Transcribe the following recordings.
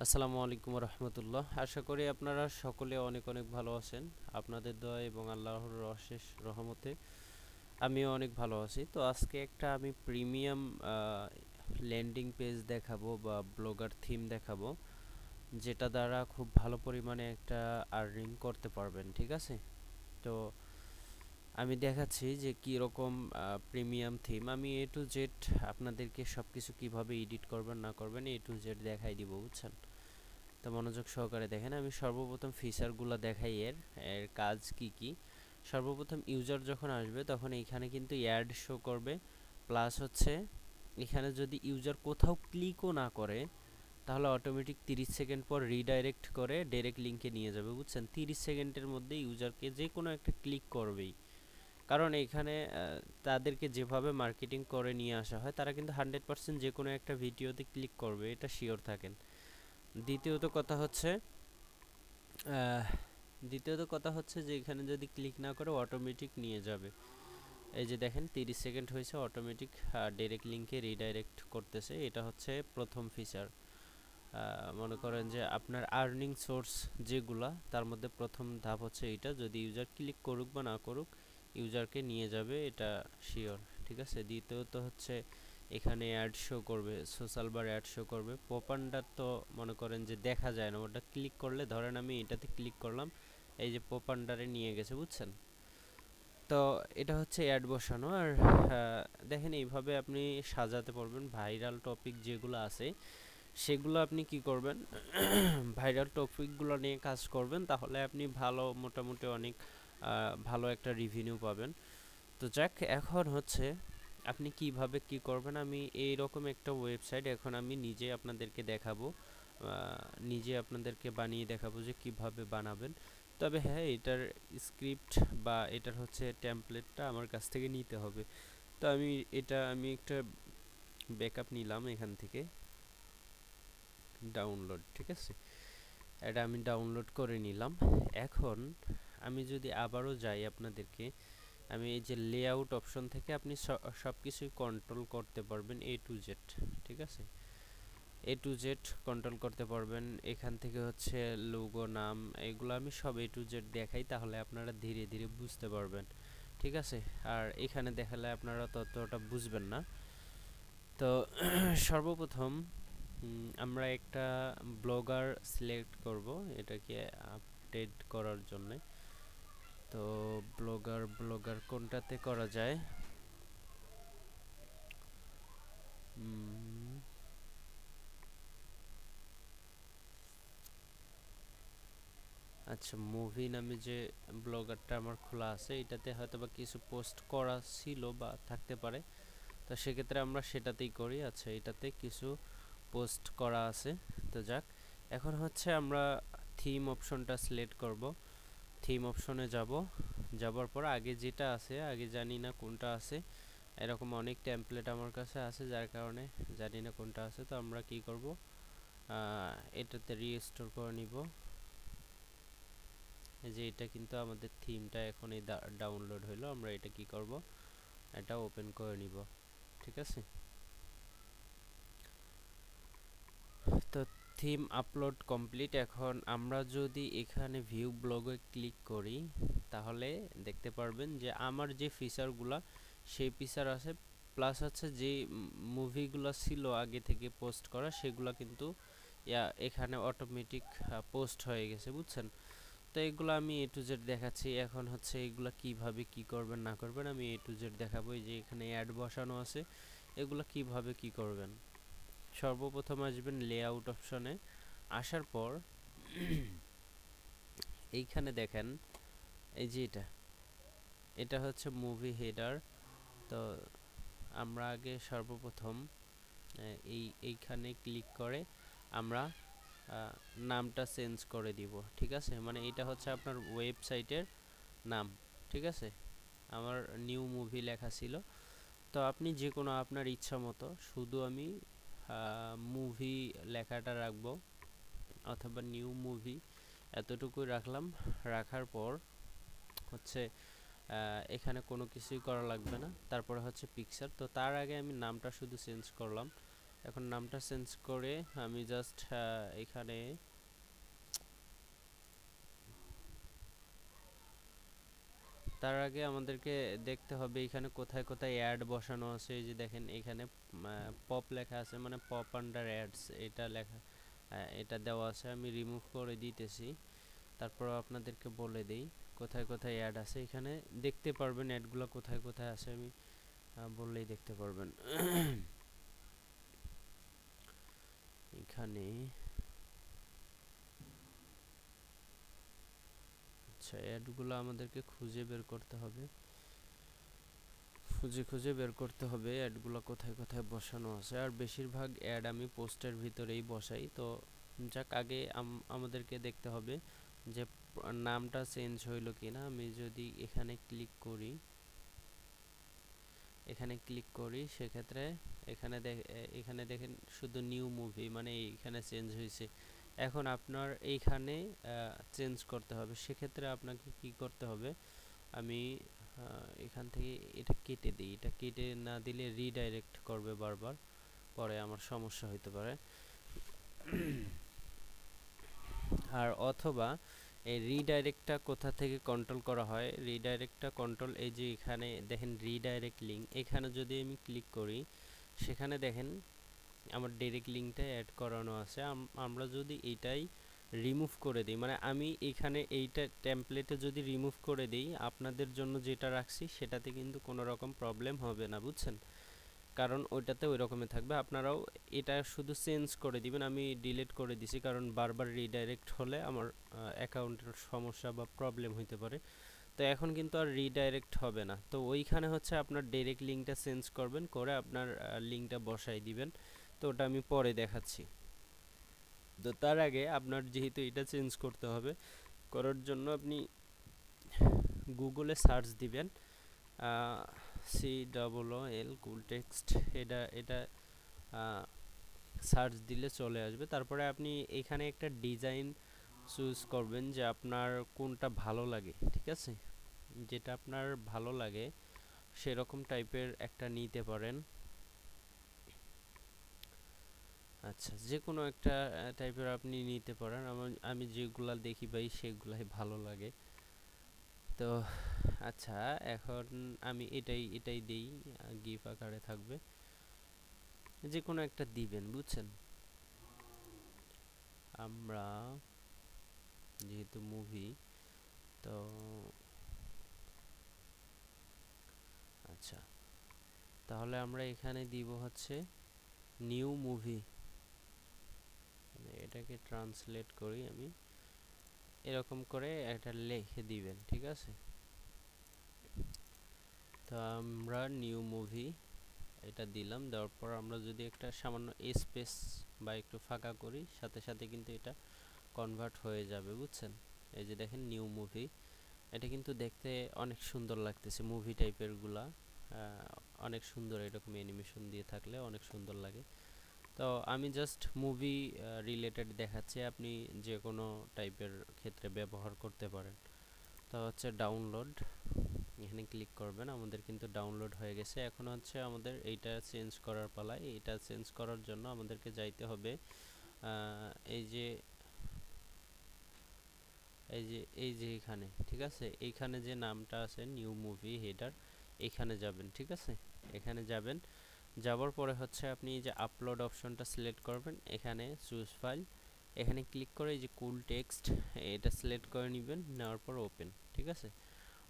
আসসালামু আলাইকুম রহমতুল্লাহ। আশা করি আপনারা সকলে অনেক অনেক ভালো আছেন। আপনাদের দোয়া এবং আল্লাহর অশেষ রহমতে আমিও অনেক ভালো আছি। তো আজকে একটা আমি প্রিমিয়াম ল্যান্ডিং পেজ দেখাবো বা ব্লগার থিম দেখাবো, যেটা দ্বারা খুব ভালো পরিমাণে একটা আর্নিং করতে পারবেন। ঠিক আছে, তো আমি দেখাচ্ছি যে কী রকম প্রিমিয়াম থিম। আমি এ টু জেড আপনাদেরকে সব কিছু কীভাবে এডিট করবেন না করবেন এ টু জেড দেখাই দিব, বুঝছেন? তো মনোযোগ সহকারে দেখেন। আমি সর্বপ্রথম ফিচারগুলো দেখাই। এর এর কাজ কি কি। সর্বপ্রথম ইউজার যখন আসবে তখন এইখানে কিন্তু অ্যাড শো করবে, প্লাস হচ্ছে এখানে যদি ইউজার কোথাও ক্লিকও না করে তাহলে অটোমেটিক 30 সেকেন্ড পর রিডাইরেক্ট করে ডাইরেক্ট লিঙ্কে নিয়ে যাবে, বুঝছেন? 30 সেকেন্ডের মধ্যে ইউজারকে যে কোনো একটা ক্লিক করবেই, কারণ এখানে তাদেরকে যেভাবে মার্কেটিং করে নিয়ে আসা হয় তারা কিন্তু 100% যে কোনো একটা ভিডিওতে ক্লিক করবে, এটা শিওর থাকেন। দ্বিতীয়ত কথা হচ্ছে আহ, দ্বিতীয়ত কথা হচ্ছে যে এখানে যদি ক্লিক না করে অটোমেটিক নিয়ে যাবে। এই যে দেখেন 30 সেকেন্ড হয়েছে, অটোমেটিক ডাইরেক্ট লিঙ্কে রিডাইরেক্ট করতেছে। এটা হচ্ছে প্রথম ফিচার। মনে করেন যে আপনার আর্নিং সোর্স যেগুলা, তার মধ্যে প্রথম ধাপ হচ্ছে এটা। যদি ইউজার ক্লিক করুক বা না করুক ইউজারকে নিয়ে যাবে, এটা শিওর। ঠিক আছে, দ্বিতীয়ত হচ্ছে এখানে অ্যাড শো করবে, সোশ্যাল বার অ্যাড শো করবে। পপানটা তো মনে করেন যে দেখা যায় না, ওটা ক্লিক করলে, ধরেন আমি এটাতে ক্লিক করলাম, এই যে পপানডারে নিয়ে গেছে, বুঝছেন? তো এটা হচ্ছে অ্যাড বসানো। আর দেখেন এইভাবে আপনি সাজাতে পারবেন ভাইরাল টপিক যেগুলো আছে সেগুলো। আপনি কি করবেন, ভাইরাল টপিকগুলো নিয়ে কাজ করবেন, তাহলে আপনি ভালো মোটামুটি অনেক ভালো একটা রিভিনিউ পাবেন। তো যাক, এখন হচ্ছে আপনি কিভাবে কি করবেন। আমি এই রকম একটা ওয়েবসাইট এখন আমি নিজে আপনাদেরকে দেখাবো, নিজে আপনাদেরকে বানিয়ে দেখাবো যে কিভাবে বানাবেন। তবে হ্যাঁ, এটার স্ক্রিপ্ট বা এটার হচ্ছে টেমপ্লেটটা আমার কাছ থেকে নিতে হবে। তো আমি একটা ব্যাকআপ নিলাম এখান থেকে, ডাউনলোড। ঠিক আছে, এটা আমি ডাউনলোড করে নিলাম। এখন আমি যদি আবারও যাই আপনাদেরকে, আমি এই যে লেআউট অপশন থেকে আপনি সব কিছুই কন্ট্রোল করতে পারবেন এ টু জেড। ঠিক আছে, এ টু জেড কন্ট্রোল করতে পারবেন। এখান থেকে হচ্ছে লোগো, নাম, এগুলো আমি সব এ টু জেড দেখাই, তাহলে আপনারা ধীরে ধীরে বুঝতে পারবেন। ঠিক আছে, আর এখানে দেখালে আপনারা ততটা বুঝবেন না। তো সর্বপ্রথম আমরা একটা ব্লগার সিলেক্ট করব এটাকে আপডেট করার জন্য। তো ব্লগার কোনটাতে করা যায়? উম, আচ্ছা, মুভি নামে যে ব্লগারটা আমার খোলা আছে এটাতে হয়তোবা কিছু পোস্ট করা ছিল বা থাকতে পারে, তো সেক্ষেত্রে আমরা সেটাতেই করি। আচ্ছা, এটাতে কিছু পোস্ট করা আছে। তো যাক, এখন হচ্ছে আমরা থিম অপশনটা সিলেক্ট করব। থিম অপশনে যাব, যাবার পর আগে যেটা আছে, আগে জানি না কোনটা আছে, এরকম অনেক টেমপ্লেট আমার কাছে আছে যার কারণে জানি না কোনটা আছে। তো আমরা কি করব, এটাতে রিস্টোর করে নিব। এই যে এটা কিন্তু আমাদের থিমটা এখন এই ডাউনলোড হইলো, আমরা এটা কি করব, এটা ওপেন করে নিব। ঠিক আছে, তো থিম আপলোড কমপ্লিট। এখন আমরা যদি এখানে ভিউ ব্লগে ক্লিক করি তাহলে দেখতে পারবেন যে আমার যে ফিচারগুলো সেই ফিচার আছে, প্লাস হচ্ছে যে মুভিগুলো ছিল আগে থেকে পোস্ট করা সেগুলো কিন্তু এখানে অটোমেটিক পোস্ট হয়ে গেছে, বুঝছেন? তো এগুলো আমি এ টু জেড দেখাচ্ছি। এখন হচ্ছে এগুলো কিভাবে কি করবেন না করবেন আমি এ টু জেড দেখাবো। এই যে এখানে অ্যাড বসানো আছে, এগুলো কিভাবে কি করবেন। সর্বপ্রথম আসবেন লেআউট অপশনে, আসার পর এইখানে দেখেন, এই যে এটা হচ্ছে মুভি হেডার। তো আমরা আগে সর্বপ্রথম এইখানে ক্লিক করে আমরা নামটা চেঞ্জ করে দিব। ঠিক আছে, মানে এটা হচ্ছে আপনার ওয়েবসাইটের নাম। ঠিক আছে, আমার নিউ মুভি লেখা ছিল, তো আপনি যে কোনো আপনার ইচ্ছা মতো, শুধু আমি মুভি লেখাটা রাখবো অথবা নিউ মুভি এতটুকুই রাখলাম। রাখার পর হচ্ছে এখানে কোনো কিছুই করা লাগবে না। তারপরে হচ্ছে পিকচার, তো তার আগে আমি নামটা শুধু চেঞ্জ করলাম। এখন নামটা চেঞ্জ করে আমি জাস্ট এখানে তার আগে আমাদেরকে দেখতে হবে এখানে কোথায় কোথায় অ্যাড বসানো আছে। এই যে দেখেন এখানে পপ লেখা আছে, মানে পপ আন্ডার অ্যাডস এটা লেখা, এটা দেওয়া আছে। আমি রিমুভ করে দিতেছি, তারপর আপনাদেরকে বলে দেই কোথায় কোথায় অ্যাড আছে। এখানে দেখতে পারবেন অ্যাডগুলো কোথায় কোথায় আছে, আমি বললেই দেখতে পারবেন। এখানে আচ্ছা, অ্যাডগুলো আমাদেরকে খুঁজে বের করতে হবে, খুঁজে খুঁজে বের করতে হবে অ্যাডগুলো কোথায় কোথায় বসানো আছে। আর বেশিরভাগ অ্যাড আমি পোস্টের ভিতরেই বসাই। তো যাক, আগে আমাদেরকে দেখতে হবে যে নামটা চেঞ্জ হইলো কিনা। আমি যদি এখানে ক্লিক করি, সেক্ষেত্রে এখানে দেখেন শুধু নিউ মুভি, মানে এইখানে চেঞ্জ হয়েছে। এখন আপনার এইখানে চেঞ্জ করতে হবে, সেক্ষেত্রে আপনাকে কি করতে হবে, আমি এখান থেকে এটা কেটে দিই। এটা কেটে না দিলে রিডাইরেক্ট করবে বারবার, পরে আমার সমস্যা হইতে পারে। আর অথবা এই রিডাইরেক্টটা কোথা থেকে কন্ট্রোল করা হয়, রিডাইরেক্টটা কন্ট্রোল এই যে এখানে দেখেন রিডাইরেক্ট লিঙ্ক, এখানে যদি আমি ক্লিক করি সেখানে দেখেন আমার ডাইরেক্ট লিঙ্কটা অ্যাড করানো আছে। আমরা যদি এইটাই রিমুভ করে দিই, মানে আমি এখানে এইটা টেমপ্লেটে যদি রিমুভ করে দিই, আপনাদের জন্য যেটা রাখছি সেটাতে কিন্তু কোনো রকম প্রবলেম হবে না, বুঝছেন? কারণ ওইটাতে ওই রকমই থাকবে। আপনারাও এটা শুধু চেঞ্জ করে দিবেন। আমি ডিলিট করে দিছি কারণ বারবার রিডাইরেক্ট হলে আমার অ্যাকাউন্টের সমস্যা বা প্রবলেম হইতে পারে। তো এখন কিন্তু আর রিডাইরেক্ট হবে না। তো ওইখানে হচ্ছে আপনার ডাইরেক্ট লিঙ্কটা চেঞ্জ করবেন, করে আপনার লিঙ্কটা বসাই দিবেন। তো ওটা আমি পরে দেখাচ্ছি। তো তার আগে আপনার যেহেতু এটা চেঞ্জ করতে হবে, করার জন্য আপনি গুগলে সার্চ দিবেন COOL কুল টেক্সট, এটা সার্চ দিলে চলে আসবে। তারপরে আপনি এখানে একটা ডিজাইন চুজ করবেন যে আপনার কোনটা ভালো লাগে, ঠিক আছে? যেটা আপনার ভালো লাগে সেরকম টাইপের একটা নিতে পারেন। আচ্ছা, যে কোনো একটা টাইপের আপনি নিতে পারেন। আমি যেগুলা দেখি ভাই সেগুলাই ভালো লাগে। তো আচ্ছা, এখন আমি এটাই দেই, গিফ আকারে থাকবে। যে কোনো একটা দিবেন, বুঝছেন? আমরা যেহেতু মুভি, তো আচ্ছা, তাহলে আমরা এখানে দিব হচ্ছে নিউ মুভি। এটাকে ট্রান্সলেট করি আমি, এরকম করে এটা লিখে দিবেন, ঠিক আছে? তো আমরা নিউ মুভি এটা দিলাম। দেওয়ার পর আমরা যদি একটা সামান্য স্পেস বা একটু ফাঁকা করি, সাথে সাথে কিন্তু এটা কনভার্ট হয়ে যাবে, বুঝছেন? এই যে দেখেন নিউ মুভি, এটা কিন্তু দেখতে অনেক সুন্দর লাগতেছে। মুভি টাইপের গুলা অনেক সুন্দর, এরকম অ্যানিমেশন দিয়ে থাকলে অনেক সুন্দর লাগে। তো আমি জাস্ট মুভি রিলেটেড দেখাচ্ছি, আপনি যে কোনো টাইপের ক্ষেত্রে ব্যবহার করতে পারেন। তো হচ্ছে ডাউনলোড, এখানে ক্লিক করবেন। আমাদের কিন্তু ডাউনলোড হয়ে গেছে। এখন হচ্ছে আমাদের এইটা চেঞ্জ করার পালা। এইটা চেঞ্জ করার জন্য আমাদেরকে যাইতে হবে এই যে এখানে, ঠিক আছে? এইখানে যে নামটা আছে নিউ মুভি হেডার, এখানে যাবেন, ঠিক আছে? এখানে যাবেন, যাওয়ার পরে হচ্ছে আপনি এই যে আপলোড অপশনটা সিলেক্ট করবেন, এখানে চুজ ফাইল, এখানে ক্লিক করে এই যে কুল টেক্সট এটা সিলেক্ট করে নেবেন। নেওয়ার পর ওপেন, ঠিক আছে?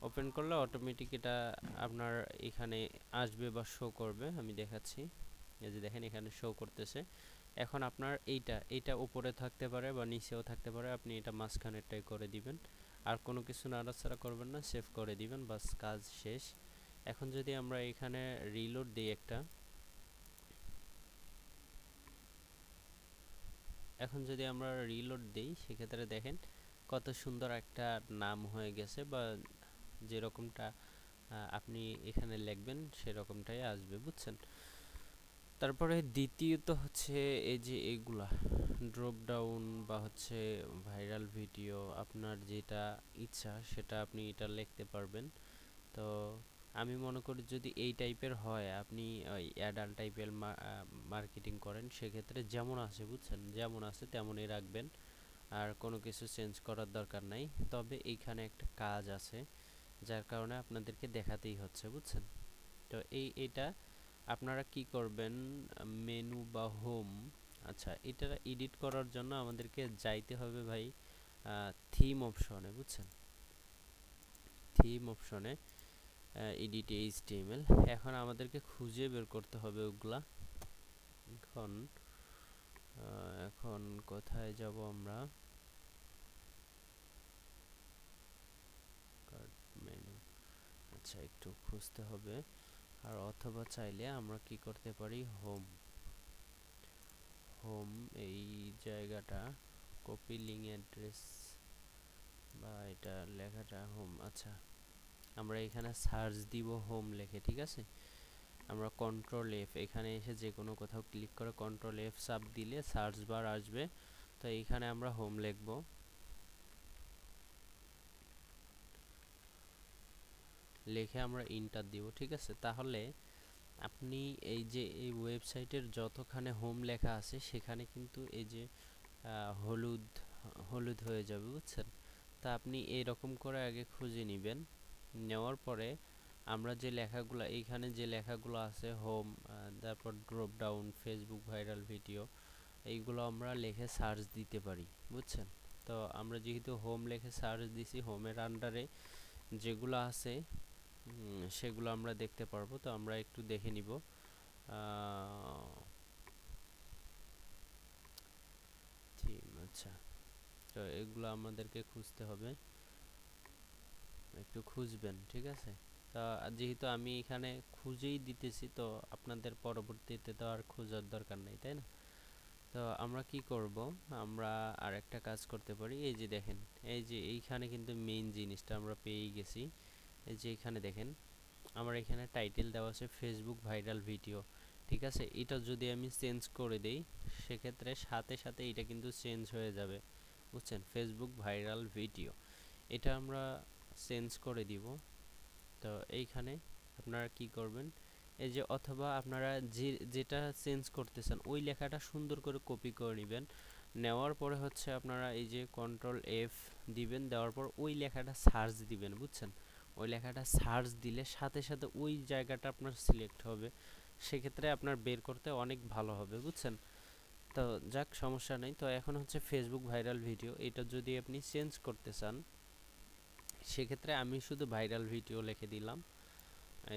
ওপেন করলে অটোমেটিক এটা আপনার এখানে আসবে বা শো করবে। আমি দেখাচ্ছি, এই যে দেখেন এখানে শো করতেছে। এখন আপনার এইটা উপরে থাকতে পারে বা নিচেও থাকতে পারে, আপনি এটা মাঝখানেরটাই করে দিবেন। আর কোনো কিছু নাড়াচাড়া করবেন না, সেভ করে দিবেন, বাস কাজ শেষ। এখন যদি আমরা এখানে রিলোড দিই একটা, সেক্ষেত্রে দেখেন কত সুন্দর একটা নাম হয়ে গেছে, বা যেরকমটা আপনি এখানে লিখবেন সেরকমটাই আসবে, বুঝছেন? তারপরে দ্বিতীয়ত হচ্ছে এই যে এইগুলা ড্রপ ডাউন বা হচ্ছে ভাইরাল ভিডিও, আপনার যেটা ইচ্ছা সেটা আপনি এটা লিখতে পারবেন। তো আমি মনে করি যদি এই টাইপের হয়, আপনি ওই অ্যাডাল্ট টাইপের মার্কেটিং করেন, সেক্ষেত্রে যেমন আছে বুঝছেন, যেমন আছে তেমনই রাখবেন, আর কোনো কিছু চেঞ্জ করার দরকার নাই। তবে এইখানে একটা কাজ আছে যার কারণে আপনাদেরকে দেখাতেই হচ্ছে বুঝছেন। তো এটা আপনারা কি করবেন, মেনু বা হোম, আচ্ছা এটা এডিট করার জন্য আমাদেরকে যাইতে হবে ভাই থিম অপশনে বুঝছেন, থিম অপশনে এডিট এইচটিএমএল। এখন আমাদেরকে খুঁজে বের করতে হবে ওগুলা। এখন এখন কোথায় যাব আমরা, কার্ট মেনু, আচ্ছা একটু খুঁজতে হবে। আর অথবা চাইলে আমরা কি করতে পারি, হোম, হোম এই জায়গাটা কপি লিঙ্ক অ্যাড্রেস বা এটা লেখাটা হোম, আচ্ছা আমরা এখানে সার্চ দিব হোম লিখে, ঠিক আছে। আমরা কন্ট্রোল এফ, এখানে এসে যে কোনো কোথাও ক্লিক করে কন্ট্রোল এফ চাপ দিলে সার্চ বার আসবে। তো এইখানে আমরা হোম লিখব, লিখে আমরা ইন্টার দিব, ঠিক আছে। তাহলে আপনি এই যে এই ওয়েবসাইটের যতখানে হোম লেখা আছে সেখানে কিন্তু এই যে হলুদ হলুদ হয়ে যাবে বুঝছেন। তা আপনি এইরকম করে আগে খুঁজে নেবেন, নেওয়ার পরে আমরা যে লেখাগুলো এইখানে যে লেখাগুলো আছে হোম, তারপর drop down Facebook viral video, এইগুলো আমরা লিখে সার্চ দিতে পারি বুঝছেন। তো আমরা যেহেতু হোম লিখে সার্চ দিছি, হোমের আন্ডারে যেগুলো আছে সেগুলো আমরা দেখতে পারবো। তো আমরা একটু দেখে নিব। থিম, আচ্ছা তো এগুলো আমাদেরকে খুঁজতে হবে, একটু খুঁজবেন, ঠিক আছে। তা যেহেতু আমি এখানে খুঁজেই দিতেছি, তো আপনাদের পরবর্তীতে তো আর খোঁজার দরকার নেই, তাই না। তো আমরা কি করব, আমরা আরেকটা কাজ করতে পারি। এই যে দেখেন, এই যে এইখানে কিন্তু মেইন জিনিসটা আমরা পেয়ে গেছি। এই যে এখানে দেখেন আমার এখানে টাইটেল দেওয়া আছে ফেসবুক ভাইরাল ভিডিও, ঠিক আছে। এটা যদি আমি চেঞ্জ করে দেই, সেক্ষেত্রে সাথে সাথে এটা কিন্তু চেঞ্জ হয়ে যাবে বুঝছেন, ফেসবুক ভাইরাল ভিডিও। এটা আমরা চেঞ্জ করে দিব। তো এইখানে আপনারা কি করবেন, এই যে অথবা আপনারা যেটা চেঞ্জ করতেছেন ওই লেখাটা সুন্দর করে কপি করে নেবেন। নেওয়ার পরে হচ্ছে আপনারা এই যে কন্ট্রোল এফ দিবেন, দেওয়ার পর ওই লেখাটা সার্চ দিবেন বুঝছেন। ওই লেখাটা সার্চ দিলে সাথে সাথে ওই জায়গাটা আপনার সিলেক্ট হবে, সেক্ষেত্রে আপনার বের করতে অনেক ভালো হবে বুঝছেন। তো যাক সমস্যা নেই। তো এখন হচ্ছে ফেসবুক ভাইরাল ভিডিও, এটা যদি আপনি চেঞ্জ করতে চান, সেক্ষেত্রে আমি শুধু ভাইরাল ভিডিও লিখে দিলাম,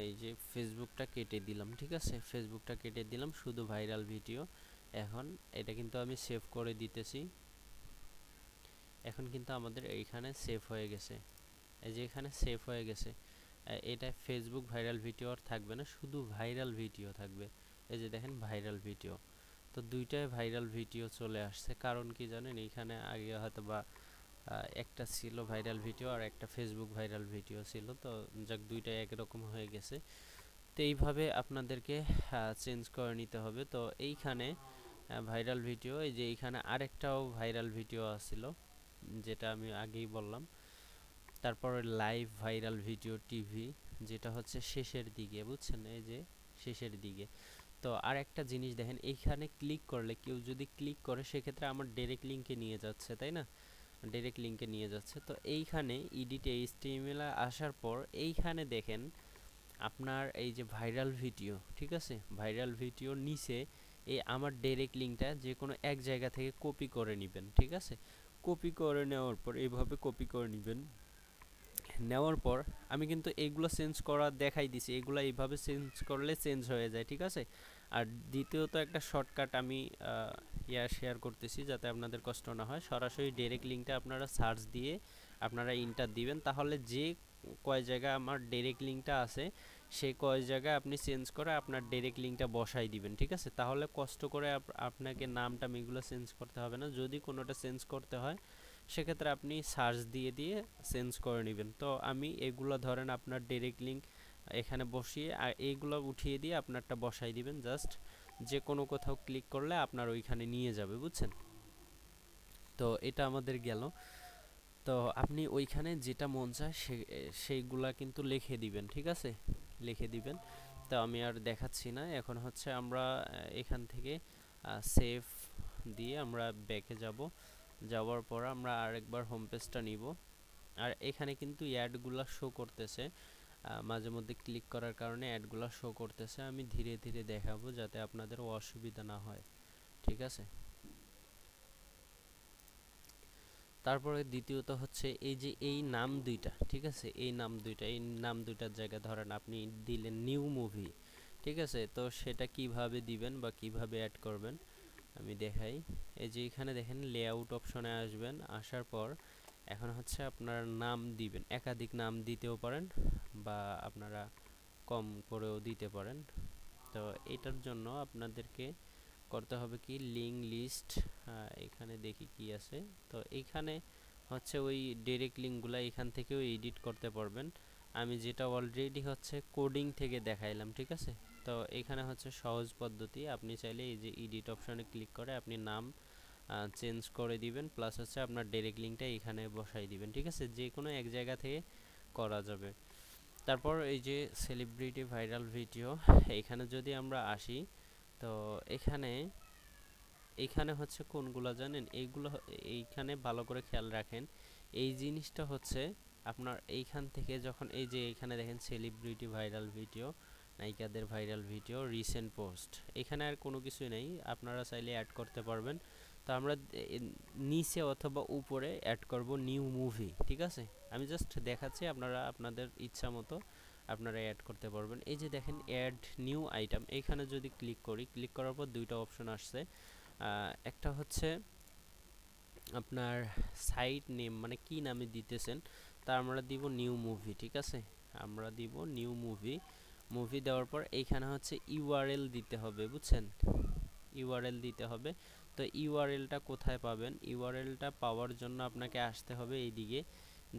এই যে ফেসবুকটা কেটে দিলাম, ঠিক আছে, ফেসবুকটা কেটে দিলাম, শুধু ভাইরাল ভিডিও। এখন এটা কিন্তু আমি সেভ করে দিতেছি, এখন কিন্তু আমাদের এইখানে সেভ হয়ে গেছে, এই যে এখানে সেভ হয়ে গেছে। এটা ফেসবুক ভাইরাল ভিডিও আর থাকবে না, শুধু ভাইরাল ভিডিও থাকবে। এই যে দেখেন ভাইরাল ভিডিও, তো দুইটাই ভাইরাল ভিডিও চলে আসছে। কারণ কি জানেন, এইখানে আগে হয়তো বা একটা ছিল ভাইরাল ভিডিও আর একটা ফেসবুক ভাইরাল ভিডিও ছিল, তো যাক দুইটাই একরকম হয়ে গেছে। তো এইভাবে আপনাদেরকে চেঞ্জ করে নিতে হবে। তো এইখানে ভাইরাল ভিডিও, এই যে এইখানে আরেকটাও ভাইরাল ভিডিও আসছিল যেটা আমি আগেই বললাম। তারপরে লাইভ ভাইরাল ভিডিও টিভি, যেটা হচ্ছে শেষের দিকে বুঝছেন, এই যে শেষের দিকে। তো আর একটা জিনিস দেখেন, এইখানে ক্লিক করলে কেউ যদি ক্লিক করে সেক্ষেত্রে আমার ডাইরেক্ট লিঙ্কে নিয়ে যাচ্ছে, তাই না, ডাইরেক্ট লিঙ্কে নিয়ে যাচ্ছে। তো এইখানে এডিট এইচটিএমএল আসার পর এইখানে দেখেন আপনার এই যে ভাইরাল ভিডিও, ঠিক আছে, ভাইরাল ভিডিওর নিচে এই আমার ডাইরেক্ট লিঙ্কটা যে কোনো এক জায়গা থেকে কপি করে নেবেন, ঠিক আছে। কপি করে নেওয়ার পর এইভাবে কপি করে নেবেন, নেওয়ার পর আমি কিন্তু এইগুলো চেঞ্জ করা দেখাই দিছি, এগুলো এইভাবে চেঞ্জ করলে চেঞ্জ হয়ে যায়, ঠিক আছে। আর দ্বিতীয়ত একটা শর্টকাট আমি শেয়ার করতেছি যাতে আপনাদের কষ্ট না হয়। সরাসরি ডাইরেক্ট লিঙ্কটা আপনারা সার্চ দিয়ে আপনারা ইন্টার দিবেন, তাহলে যে কয় জায়গা আমার ডাইরেক্ট লিঙ্কটা আছে সেই কয় জায়গায় আপনি চেঞ্জ করে আপনার ডাইরেক্ট লিঙ্কটা বসাই দিবেন, ঠিক আছে। তাহলে কষ্ট করে আপনাকে নামটা এগুলো চেঞ্জ করতে হবে না। যদি কোনোটা চেঞ্জ করতে হয় সেক্ষেত্রে আপনি সার্চ দিয়ে দিয়ে চেঞ্জ করে নেবেন। তো আমি এগুলো ধরেন আপনার ডাইরেক্ট লিঙ্ক এখানে বসিয়ে আর এইগুলো উঠিয়ে দিয়ে আপনারটা বসাই দিবেন, জাস্ট যে কোনো কোথাও ক্লিক করলে আপনার ওইখানে নিয়ে যাবে বুঝছেন। তো এটা আমাদের গেল। তো আপনি ওইখানে যেটা মন চায় সেইগুলা কিন্তু লিখে দিবেন, ঠিক আছে। লিখে দিবেন। তো আমি আর দেখাচ্ছি না। এখন হচ্ছে আমরা এখান থেকে সেভ দিয়ে আমরা ব্যাকে যাব। যাওয়ার পর আমরা আরেকবার হোম পেজটা নিব। আর এখানে কিন্তু অ্যাডগুলো শো করতেছে, মাঝে মধ্যে ক্লিক করার কারণে অ্যাডগুলো শো করতেছে। আমি ধীরে ধীরে দেখাবো যাতে আপনাদের অসুবিধা না হয়, ঠিক আছে। তারপরে দ্বিতীয়ত হচ্ছে এই যে এই নাম দুইটা, ঠিক আছে, এই নাম দুইটার জায়গায় ধরেন আপনি দিলেন নিউ মুভি, ঠিক আছে। তো সেটা কিভাবে দিবেন বা কিভাবে অ্যাড করবেন আমি দেখাই। এই যে এখানে দেখেন লেআউট অপশনে আসবেন, আসার পর এখন হচ্ছে আপনার নাম দিবেন, একাধিক নাম দিতেও পারেন বা আপনারা কম করেও দিতে পারেন। তো এটার জন্য আপনাদেরকে করতে হবে কি লিঙ্ক লিস্ট, এখানে দেখি কি আছে। তো এইখানে হচ্ছে ওই ডাইরেক্ট লিঙ্কগুলো এখান থেকেও এডিট করতে পারবেন। আমি যেটা অলরেডি হচ্ছে কোডিং থেকে দেখাইলাম, ঠিক আছে। তো এখানে হচ্ছে সহজ পদ্ধতি, আপনি চাইলে এই যে এডিট অপশনে ক্লিক করে আপনি নাম চেঞ্জ করে দিবেন, প্লাস হচ্ছে আপনার ডাইরেক্ট লিঙ্কটা এখানে বসাই দিবেন, ঠিক আছে। যে কোনো এক জায়গা থেকে করা যাবে। তারপর এই যে সেলিব্রিটি ভাইরাল ভিডিও, এখানে যদি আমরা আসি, তো এখানে এইখানে হচ্ছে কোনগুলো জানেন, এইখানে ভালো করে খেয়াল রাখেন। এই জিনিসটা হচ্ছে আপনার এইখান থেকে যখন এই যে এইখানে দেখেন সেলিব্রিটি ভাইরাল ভিডিও, নায়িকাদের ভাইরাল ভিডিও, রিসেন্ট পোস্ট, এখানে আর কোনো কিছুই নেই, আপনারা চাইলে অ্যাড করতে পারবেন। তো আমরা নিচে অথবা উপরে অ্যাড করব নিউ মুভি, ঠিক আছে। আমি জাস্ট দেখাচ্ছি, আপনারা আপনাদের ইচ্ছা মতো আপনারা অ্যাড করতে পারবেন। এই যে দেখেন অ্যাড নিউ আইটেম, এইখানে যদি ক্লিক করি, ক্লিক করার পর দুইটা অপশন আসছে। একটা হচ্ছে আপনার সাইট নেম, মানে কি নামে দিতেছেন, তা আমরা দিব নিউ মুভি, ঠিক আছে। আমরা দিব নিউ মুভি। মুভি দেওয়ার পর এইখানে হচ্ছে ইউআরএল দিতে হবে, বুঝছেন, ইউআরএল দিতে হবে। তো ইউআরএলটা কোথায় পাবেন? ইউআরএলটা পাওয়ার জন্য আপনাকে আসতে হবে এইদিকে।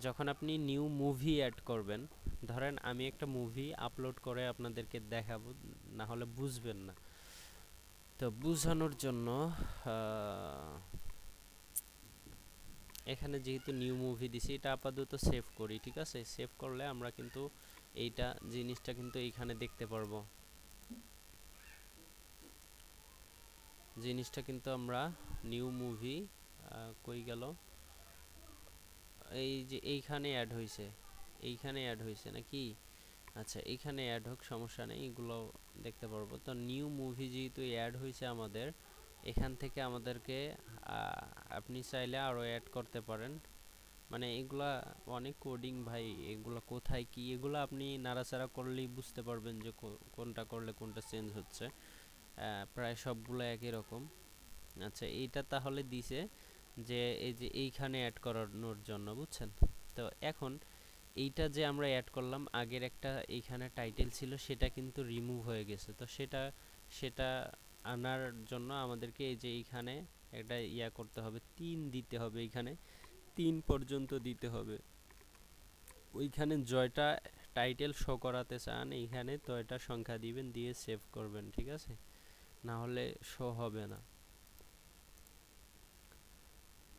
যখন আপনি নিউ মুভি অ্যাড করবেন, ধরেন আমি একটা মুভি আপলোড করে আপনাদেরকে দেখাবো, না হলে বুঝবেন না। তো বোঝানোর জন্য এখানে যেহেতু নিউ মুভি দিছি, এটা আপাতত সেভ করি, ঠিক আছে। সেভ করলে আমরা কিন্তু এইটা জিনিসটা কিন্তু এইখানে দেখতে পারবো, জিনিসটা কিন্তু আমরা নিউ মুভি কই গেল, এই যে এইখানে অ্যাড হয়েছে, এইখানে অ্যাড হয়েছে নাকি, আচ্ছা এইখানে অ্যাড হোক, সমস্যা নেই, এগুলো দেখতে পারবো। তো নিউ মুভি যেহেতু অ্যাড হয়েছে আমাদের, এখান থেকে আমাদেরকে আপনি চাইলে আরও অ্যাড করতে পারেন। মানে এগুলা অনেক কোডিং ভাই, এগুলা কোথায় কি, এগুলা আপনি নাড়াচাড়া করলেই বুঝতে পারবেন যে কোনটা করলে কোনটা চেঞ্জ হচ্ছে। প্রায় সবগুলো একই রকম। আচ্ছা এইটা তাহলে দিছে যে এই যে এইখানে অ্যাড করানোর জন্য, বুঝছেন। তো এখন এইটা যে আমরা অ্যাড করলাম, আগের একটা এইখানে টাইটেল ছিল, সেটা কিন্তু রিমুভ হয়ে গেছে। তো সেটা সেটা আনার জন্য আমাদেরকে এই যে এইখানে একটা ইয়া করতে হবে, 3 দিতে হবে, এইখানে 3 পর্যন্ত দিতে হবে। ওইখানে জয়টা টাইটেল শো করাতে চান এইখানে, তো এটা সংখ্যা দিবেন, দিয়ে সেভ করবেন, ঠিক আছে, না হলে শো হবে না।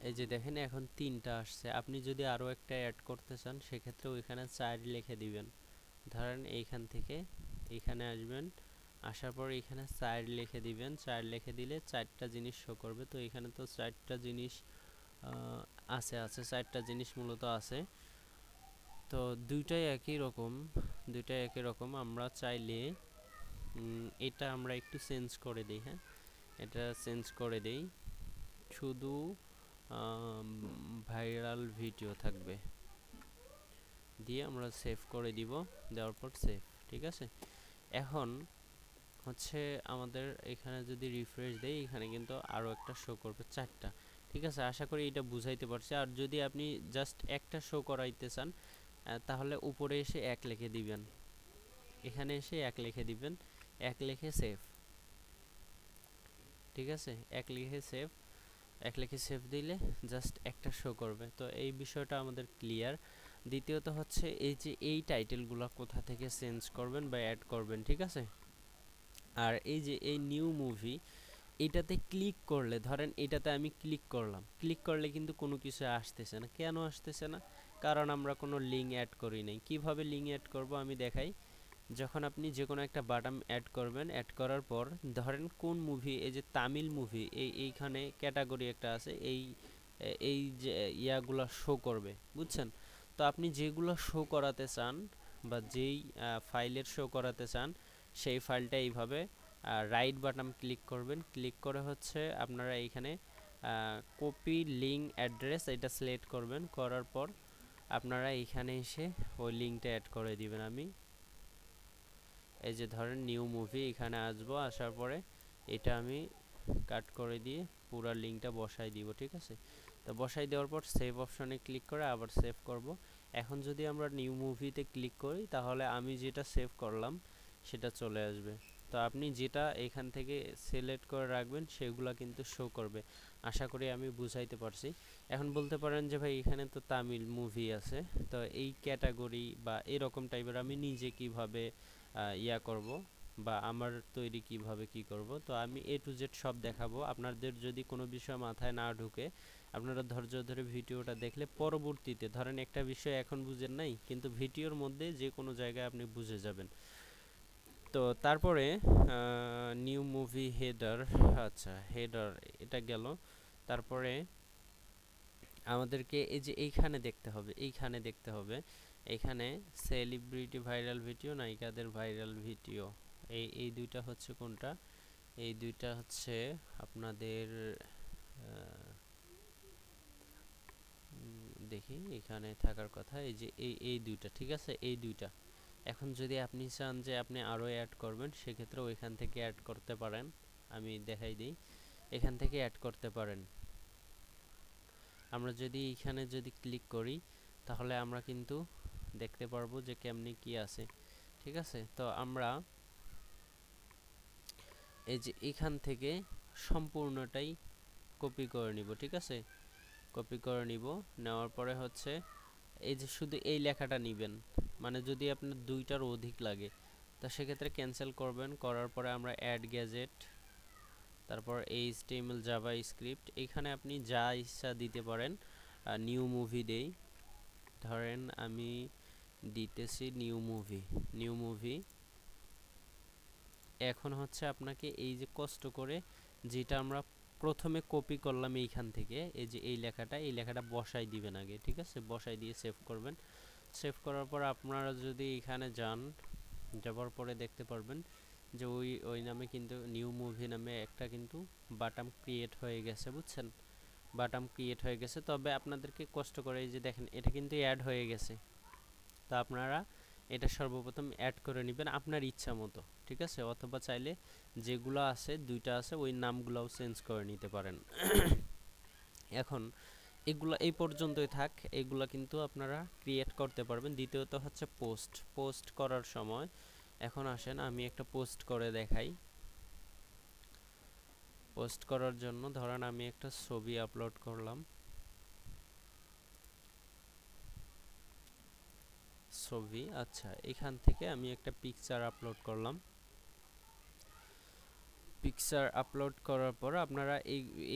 এই যে দেখেন এখন 3টা আসছে। আপনি যদি আরও একটা অ্যাড করতে চান, সেক্ষেত্রে ওইখানে 4 লিখে দিবেন। ধরেন এইখান থেকে এইখানে আসবেন, আসার পর এখানে 4 লিখে দিবেন। 4 লিখে দিলে 4টা জিনিস শো করবে। তো এখানে তো 4টা জিনিস আছে, 4টা জিনিস মূলত আছে। তো দুইটাই একই রকম, দুইটাই একই রকম। আমরা চাইলে এটা আমরা একটু চেঞ্জ করে দিই, হ্যাঁ, এটা চেঞ্জ করে দেই, শুধু ভাইরাল ভিডিও থাকবে, দিয়ে আমরা সেভ করে দিব, দেওয়ার পর সেভ, ঠিক আছে। এখন হচ্ছে আমাদের এখানে যদি রিফ্রেশ দেই, এখানে কিন্তু আরও একটা শো করবে 4টা, ঠিক আছে। আশা করি এটা বুঝাইতে পারছি। আর যদি আপনি জাস্ট একটা শো করাইতে চান, তাহলে উপরে এসে 1 লিখে দিবেন, এখানে এসে 1 লিখে দিবেন, 1 লিখে সেভ, ঠিক আছে। 1 লিখে সেভ, 1 লিখে সেভ দিলে জাস্ট একটা শো করবে। তো এই বিষয়টা আমাদের ক্লিয়ার। দ্বিতীয়ত হচ্ছে এই যে এই টাইটেলগুলো কোথা থেকে চেঞ্জ করবেন বা অ্যাড করবেন, ঠিক আছে। আর এই যে এই নিউ মুভি, এটাতে ক্লিক করলে, ধরেন এটাতে আমি ক্লিক করলাম, ক্লিক করলে কিন্তু কোনো কিছু আসতেছে না। কেন আসতেছে না? কারণ আমরা কোনো লিঙ্ক অ্যাড করি নাই। কিভাবে লিঙ্ক অ্যাড করব আমি দেখাই। যখন আপনি যে কোনো একটা বাটন অ্যাড করবেন, অ্যাড করার পর ধরেন কোন মুভি, এই যে তামিল মুভি, এইখানে ক্যাটাগরি একটা আছে, এই যে ইয়াগুলা শো করবে, বুঝছেন? তো আপনি যেগুলো শো করাতে চান বা যেই ফাইলের শো করাতে চান, সেই ফাইলটা এইভাবে রাইট বাটন ক্লিক করবেন, ক্লিক করে হচ্ছে আপনারা এইখানে কপি লিঙ্ক অ্যাড্রেস এটা সিলেক্ট করবেন, করার পর আপনারা এইখানে এসে ওই লিঙ্কটা অ্যাড করে দিবেন। আমি এই যে ধরেন নিউ মুভি, এখানে আসবো, আসার পরে এটা আমি কাট করে দিয়ে পুরো লিঙ্কটা বসাই দিব, ঠিক আছে? তো বসাই দেওয়ার পর সেভ অপশনে ক্লিক করে আবার সেভ করব। এখন যদি আমরা নিউ মুভিতে ক্লিক করি তাহলে আমি যেটা সেভ করলাম সেটা চলে আসবে। তো আপনি যেটা এখান থেকে সিলেক্ট করে রাখবেন সেগুলা কিন্তু শো করবে। আশা করি আমি বুঝাইতে পারছি। এখন বলতে পারেন যে ভাই এখানে তো তামিল মুভি আছে, তো এই ক্যাটাগরি বা এরকম টাইপের আমি নিজে কিভাবে ইয়া করব বা আমার তৈরি কিভাবে কি করব। তো আমি A to Z সব দেখাবো। আপনাদের যদি কোনো বিষয় মাথায় না ঢুকে, আপনারা ধৈর্য ধরে ভিডিওটা দেখলে পরবর্তীতে ধরেন একটা বিষয় এখন বুঝেন নাই, কিন্তু ভিডিওর মধ্যে যে কোনো জায়গায় আপনি বুঝে যাবেন। তো তারপরে নিউ মুভি হেডার, আচ্ছা হেডার এটা গেল। তারপরে আমাদেরকে এই যে এইখানে দেখতে হবে, এইখানে দেখতে হবে, এইখানে সেলিব্রিটি ভাইরাল ভিডিও, নায়িকাদের ভাইরাল ভিডিও, এই দুইটা হচ্ছে কোনটা? এই দুইটা হচ্ছে আপনাদের দেখি এখানে থাকার কথা, এই যে এই দুইটা, ঠিক আছে? এই দুইটা। এখন যদি আপনি চান যে আপনি আরও অ্যাড করবেন, সেক্ষেত্রে ওইখান থেকে অ্যাড করতে পারেন। আমি দেখাই দিই, এখান থেকে অ্যাড করতে পারেন। আমরা যদি এইখানে যদি ক্লিক করি তাহলে আমরা কিন্তু দেখতে পারবো যে কেমনি কি আছে, ঠিক আছে? তো আমরা এই যে এখান থেকে সম্পূর্ণটাই কপি করে নিব, ঠিক আছে? কপি করে নিব, নেওয়ার পরে হচ্ছে এই যে শুধু এই লেখাটা নেবেন, মানে যদি আপনার দুইটার অধিক লাগে তা সেক্ষেত্রে ক্যান্সেল করবেন। করার পরে আমরা অ্যাড গ্যাজেট, তারপর HTML জাভাস্ক্রিপ্ট, এখানে আপনি যা ইচ্ছা দিতে পারেন। নিউ মুভি দেই, ধরেন আমি দিতেছি নিউ মুভি, নিউ মুভি। এখন হচ্ছে আপনাকে এই যে কষ্ট করে যেটা আমরা প্রথমে কপি করলাম এইখান থেকে, এই যে এই লেখাটা, এই লেখাটা বসাই দিবেন আগে, ঠিক আছে? বসাই দিয়ে সেভ করবেন। সেভ করার পর আপনারা যদি এখানে যান, যাওয়ার পরে দেখতে পারবেন যে ওই নামে কিন্তু নিউ মুভি নামে একটা কিন্তু বাটাম ক্রিয়েট হয়ে গেছে, বুঝছেন? বাটাম ক্রিয়েট হয়ে গেছে, তবে আপনাদেরকে কষ্ট করে এই যে দেখেন এটা কিন্তু অ্যাড হয়ে গেছে। তো আপনারা এটা সর্বপ্রথম অ্যাড করে নেবেন আপনার ইচ্ছা মতো, ঠিক আছে? অথবা চাইলে যেগুলো আছে, দুইটা আছে, ওই নামগুলোও চেঞ্জ করে নিতে পারেন। এখন এগুলা এই পর্যন্তই থাক, এগুলা কিন্তু আপনারা ক্রিয়েট করতে পারবেন। দ্বিতীয়ত হচ্ছে পোস্ট, পোস্ট করার সময় এখন আসেন আমি একটা পোস্ট করে দেখাই। পোস্ট করার জন্য ধরেন আমি একটা ছবি আপলোড করলাম, ছবি, আচ্ছা এখান থেকে আমি একটা পিকচার আপলোড করলাম। পিকচার আপলোড করার পর আপনারা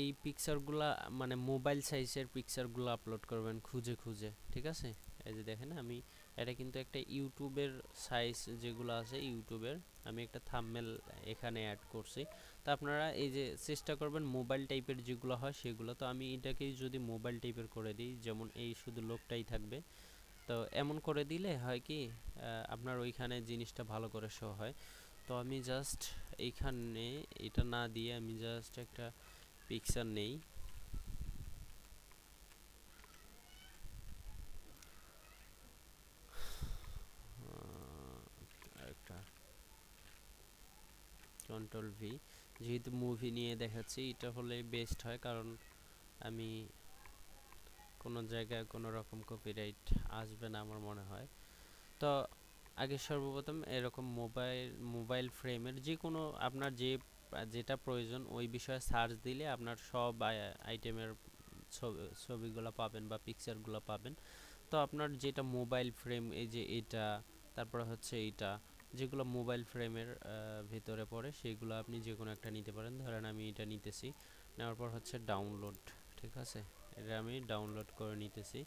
এই পিকচারগুলা মানে মোবাইল সাইজের পিকচারগুলো আপলোড করবেন খুঁজে খুঁজে, ঠিক আছে? এই যে দেখেন আমি এটা কিন্তু একটা ইউটিউবের সাইজ যেগুলো আছে ইউটিউবের, আমি একটা থাম্বনেল এখানে অ্যাড করছি। তো আপনারা এই যে চেষ্টা করবেন মোবাইল টাইপের যেগুলো হয় সেগুলো। তো আমি এটাকেই যদি মোবাইল টাইপের করে দিই, যেমন এই শুধু লোকটাই থাকবে, তো এমন করে দিলে হয় কি আপনার ওইখানে জিনিসটা ভালো করে শো হয়। তো আমি জাস্ট এইখানে এটা না দিয়ে আমি জাস্ট একটা পিকচার নেই, একটা কন্ট্রোল ভি, যেহেতু মুভি নিয়ে দেখাচ্ছি এটা হলে বেস্ট হয়, কারণ আমি কোনো জায়গায় কোনো রকম কপিরাইট আসবে না আমার মনে হয়। তো আগে সর্বপ্রথম এরকম মোবাইল ফ্রেমের যে কোনো আপনার যেটা প্রয়োজন ওই বিষয়ে সার্চ দিলে আপনার সব আইটেমের ছবিগুলো পাবেন বা পিকচারগুলো পাবেন। তো আপনার যেটা মোবাইল ফ্রেম, এই যে এটা, তারপরে হচ্ছে এইটা, যেগুলো মোবাইল ফ্রেমের ভিতরে পড়ে সেইগুলো আপনি যে কোনো একটা নিতে পারেন। ধরেন আমি এটা নিতেছি, নেওয়ার পর হচ্ছে ডাউনলোড, ঠিক আছে? এটা আমি ডাউনলোড করে নিতেছি।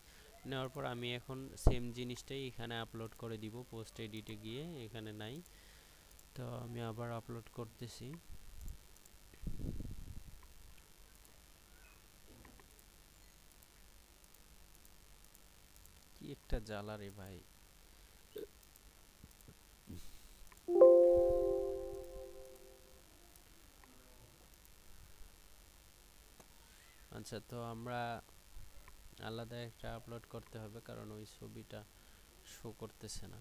নেওয়ার পর আমি এখন সেম জিনিসটাই এখানে আপলোড করে দিব পোস্ট এডিটে গিয়ে, এখানে নাই তো আমি আবার আপলোড করতেছি। কি একটা জ্বালা রে ভাই। আচ্ছা, তো আমরা আলাদা একটা আপলোড করতে হবে কারণ ওই ছবিটা শো করতেছে না।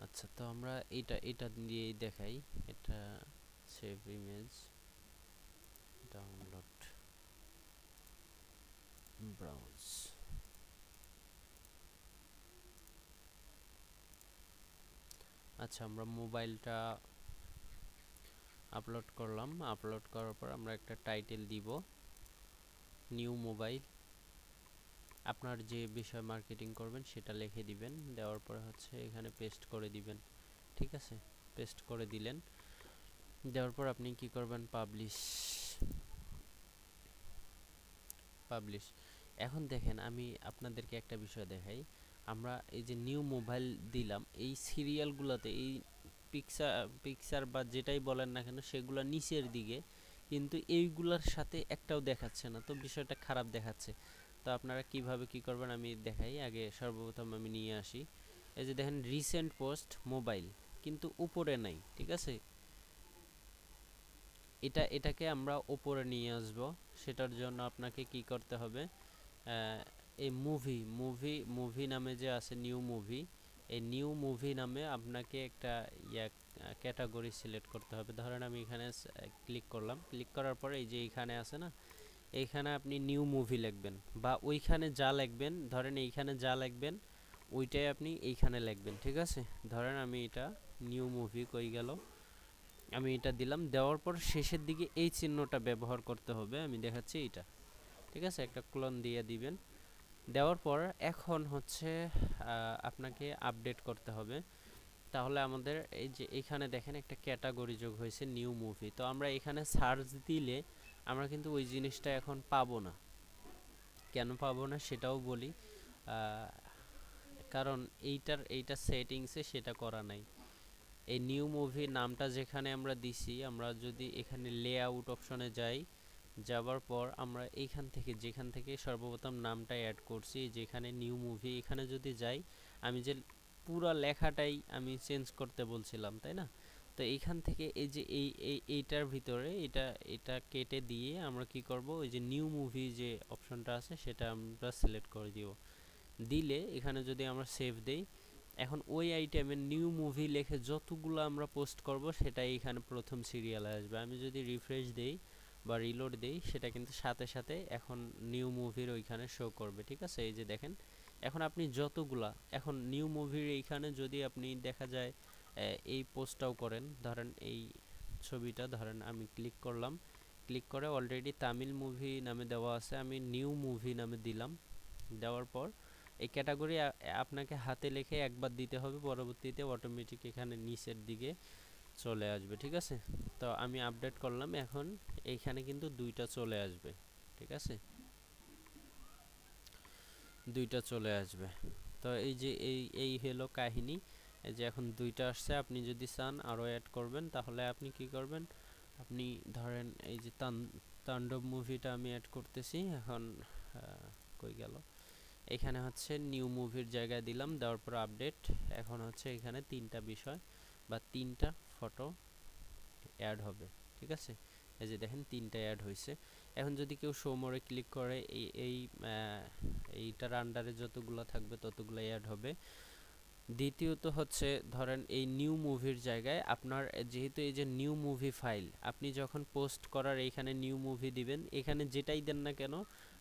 আচ্ছা, তো আমরা এটা দিয়েই দেখাই। এটা সেভ ইমেজ, ডাউনলোড, ব্রাউজ। আচ্ছা, আমরা মোবাইলটা আপলোড করলাম। আপলোড করার পর আমরা একটা টাইটেল দিব, নিউ মোবাইল। আপনার যে বিষয় মার্কেটিং করবেন সেটা লিখে দিবেন। দেওয়ার পর হচ্ছে এখানে পেস্ট করে দিবেন। ঠিক আছে, পেস্ট করে দিলেন। দেওয়ার পর আপনি কি করবেন, পাবলিশ। পাবলিশ। এখন দেখেন, আমি আপনাদেরকে একটা বিষয় দেখাই। আমরা এই যে নিউ মোবাইল দিলাম, এই সিরিয়ালগুলোতে এই পিকচার বা যেটাই বলেন না কেন সেগুলো নিচের দিকে, কিন্তু এইগুলার সাথে একটাও দেখাচ্ছে না, তো বিষয়টা খারাপ দেখাচ্ছে। তো আপনারা কিভাবে কি করবেন আমি দেখাই। আগে সর্বপ্রথম আমি নিয়ে আসি, এই যে দেখেন রিসেন্ট পোস্ট মোবাইল, কিন্তু উপরে নাই। ঠিক আছে, এটাকে আমরা উপরে নিয়ে আসব। সেটার জন্য আপনাকে কি করতে হবে, এই মুভি নামে যে আছে নিউ মুভি, এই নিউ মুভি নামে আপনাকে একটা ক্যাটাগরি সিলেক্ট করতে হবে। ধরেন আমি এখানে ক্লিক করলাম, ক্লিক করার পরে এই যে এইখানে আছে না, এইখানে আপনি নিউ মুভি লিখবেন বা ওইখানে যা লিখবেন, ধরেন এইখানে যা লিখবেন ওইটাই আপনি এইখানে লিখবেন। ঠিক আছে, ধরেন আমি এটা নিউ মুভি কই গেল, আমি এটা দিলাম। দেওয়ার পর শেষের দিকে এই চিহ্নটা ব্যবহার করতে হবে, আমি দেখাচ্ছি এইটা। ঠিক আছে, একটা ক্লোন দিয়ে দিবেন। দেওয়ার পর এখন হচ্ছে আপনাকে আপডেট করতে হবে। তাহলে আমাদের এই যে এখানে দেখেন একটা ক্যাটাগরি যোগ হয়েছে নিউ মুভি। তো আমরা এখানে সার্চ দিলে আমরা কিন্তু ওই জিনিসটা এখন পাবো না। কেন পাবো না সেটাও বলি। কারণ এইটা সেটিংসে সেটা করা নাই। এই নিউ মুভি নামটা যেখানে আমরা দিছি, আমরা যদি এখানে লেআউট অপশনে যাই, যাবার পর আমরা এইখান থেকে যেখান থেকে সর্বপ্রথম নামটা অ্যাড করছি, যেখানে নিউ মুভি, এখানে যদি যাই, আমি যে পুরা লেখাটাই আমি চেঞ্জ করতে বলছিলাম, তাই না? তো এইখান থেকে এই যে এইটার ভিতরে এটা কেটে দিয়ে আমরা কি করব, ওই যে নিউ মুভি যে অপশনটা আছে সেটা আমরা সিলেক্ট করে দিব। দিলে এখানে যদি আমরা সেভ দেই, এখন ওই আইটেমের নিউ মুভি লিখে যতগুলো আমরা পোস্ট করব সেটা এখানে প্রথম সিরিয়ালে আসবে। আমি যদি রিফ্রেশ দেই বা রিলোড দেই, সেটা কিন্তু সাথে সাথে এখন নিউ মুভির ওইখানে শো করবে। ঠিক আছে, এই যে দেখেন এখন আপনি যতগুলা, এখন নিউ মুভির এইখানে যদি আপনি দেখা যায় এই পোস্টটাও করেন, ধরেন এই ছবিটা ধরেন আমি ক্লিক করলাম, ক্লিক করে অলরেডি তামিল মুভি নামে দেওয়া আছে, আমি নিউ মুভি নামে দিলাম। দেওয়ার পর এই ক্যাটাগরি আপনাকে হাতে লিখে একবার দিতে হবে, পরবর্তীতে অটোমেটিক এখানে নিচের দিকে চলে আসবে। ঠিক আছে, তো আমি আপডেট করলাম, এখন এইখানে কিন্তু দুইটা চলে আসবে। ঠিক আছে, দুইটা চলে আসবে। তো এই যে এই হলো কাহিনী। এই যে এখন দুইটা আসছে, আপনি যদি চান আরও অ্যাড করবেন তাহলে আপনি কি করবেন, আপনি ধরেন এই যে তাণ্ডব মুভিটা আমি অ্যাড করতেছি এখন। কই গেল, এখানে হচ্ছে নিউ মুভির জায়গায় দিলাম, দেওয়ার পর আপডেট। এখন হচ্ছে এখানে তিনটা বিষয় বা তিনটা ফটো অ্যাড হবে। ঠিক আছে, এই যে দেখেন তিনটা অ্যাড হয়েছে। এখন যদি কেউ শো মোরে ক্লিক করে এইটার আন্ডারে যতগুলো থাকবে ততগুলো অ্যাড হবে। দ্বিতীয়ত হচ্ছে ধরেন এই নিউ মুভির জায়গায় আপনার যেহেতু এই যে নিউ মুভি ফাইল, আপনি যখন পোস্ট করার এইখানে নিউ মুভি দিবেন, এখানে যেটাই দেন না কেন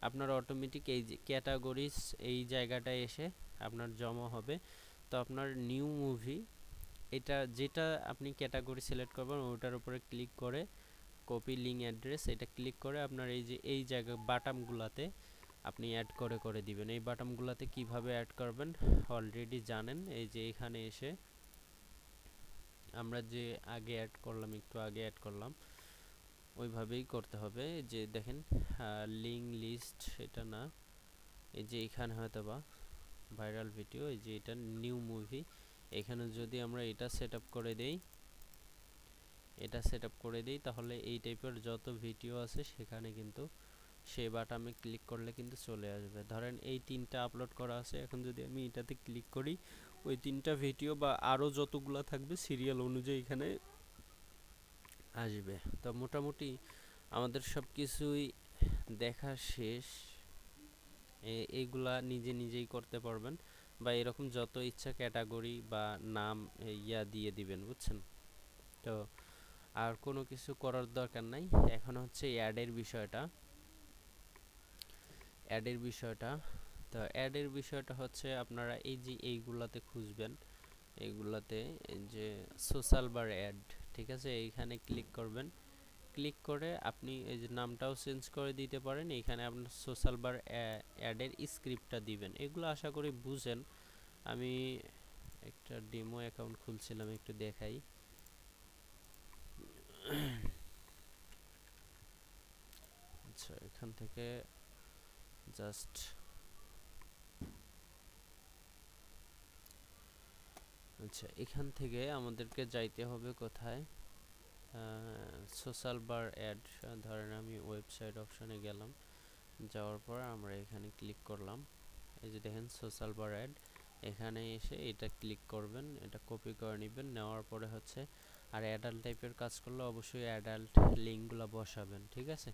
আপনার অটোমেটিক এই যে ক্যাটাগরিজ এই জায়গাটায় এসে আপনার জমা হবে। তো আপনার নিউ মুভি এটা যেটা আপনি ক্যাটাগরি সিলেক্ট করবেন ওটার উপরে ক্লিক করে কপি লিঙ্ক অ্যাড্রেস এটা ক্লিক করে আপনার এই যে এই জায়গা বাটামগুলাতে আপনি অ্যাড করে করে দিবেন। এই বাটামগুলাতে কিভাবে অ্যাড করবেন অলরেডি জানেন। এই যে এখানে এসে আমরা যে আগে অ্যাড করলাম, একটু আগে অ্যাড করলাম, ওইভাবেই করতে হবে। যে দেখেন লিঙ্ক লিস্ট এটা না, এই যে এখানে হয়তো বা ভাইরাল ভিডিও, এই যে এটা নিউ মুভি, এখানে যদি আমরা এটা সেট আপ করে দেই, তাহলে এই টাইপের যত ভিডিও আছে সেখানে কিন্তু সেই বাটনে ক্লিক করলে কিন্তু চলে আসবে। ধরেন এই 3টা আপলোড করা আছে, এখন যদি আমি এটাতে ক্লিক করি, ওই 3টা ভিডিও বা আরও যতগুলো থাকবে সিরিয়াল অনুযায়ী এখানে আসবে। তো মোটামুটি আমাদের সব কিছুই দেখা শেষ। এইগুলা নিজে নিজেই করতে পারবেন, বা এরকম যত ইচ্ছা ক্যাটাগরি বা নাম দিয়ে দিবেন, বুঝছেন? তো আর কোনো কিছু করার দরকার নাই। এখন হচ্ছে অ্যাডের বিষয়টা। তো অ্যাডের বিষয়টা হচ্ছে আপনারা এই যে এইগুলাতে খুঁজবেন, এইগুলাতে এই যে সোশ্যাল বার অ্যাড, ঠিক আছে, এইখানে ক্লিক করবেন। ক্লিক করে আপনি এই যে নামটাও চেঞ্জ করে দিতে পারেন। এইখানে আপনার সোশ্যাল বার অ্যাডের স্ক্রিপ্টটা দিবেন। এগুলো আশা করি বুঝেন। আমি একটা ডেমো অ্যাকাউন্ট খুলছিলাম, একটু দেখাই। আচ্ছা, এখান থেকে জাস্ট এখান থেকে আমাদেরকে যাইতে হবে কোথায়, সোশ্যাল বার অ্যাড। ধরেন আমি ওয়েবসাইট অপশনে গেলাম, যাওয়ার পর আমরা এখানে ক্লিক করলাম। এই যে দেখেন সোশ্যাল বার অ্যাড, এখানে এসে এটা ক্লিক করবেন, এটা কপি করে নেবেন। নেওয়ার পরে হচ্ছে আর অ্যাডাল্ট টাইপের কাজ করলে অবশ্যই অ্যাডাল্ট লিঙ্কগুলো বসাবেন, ঠিক আছে?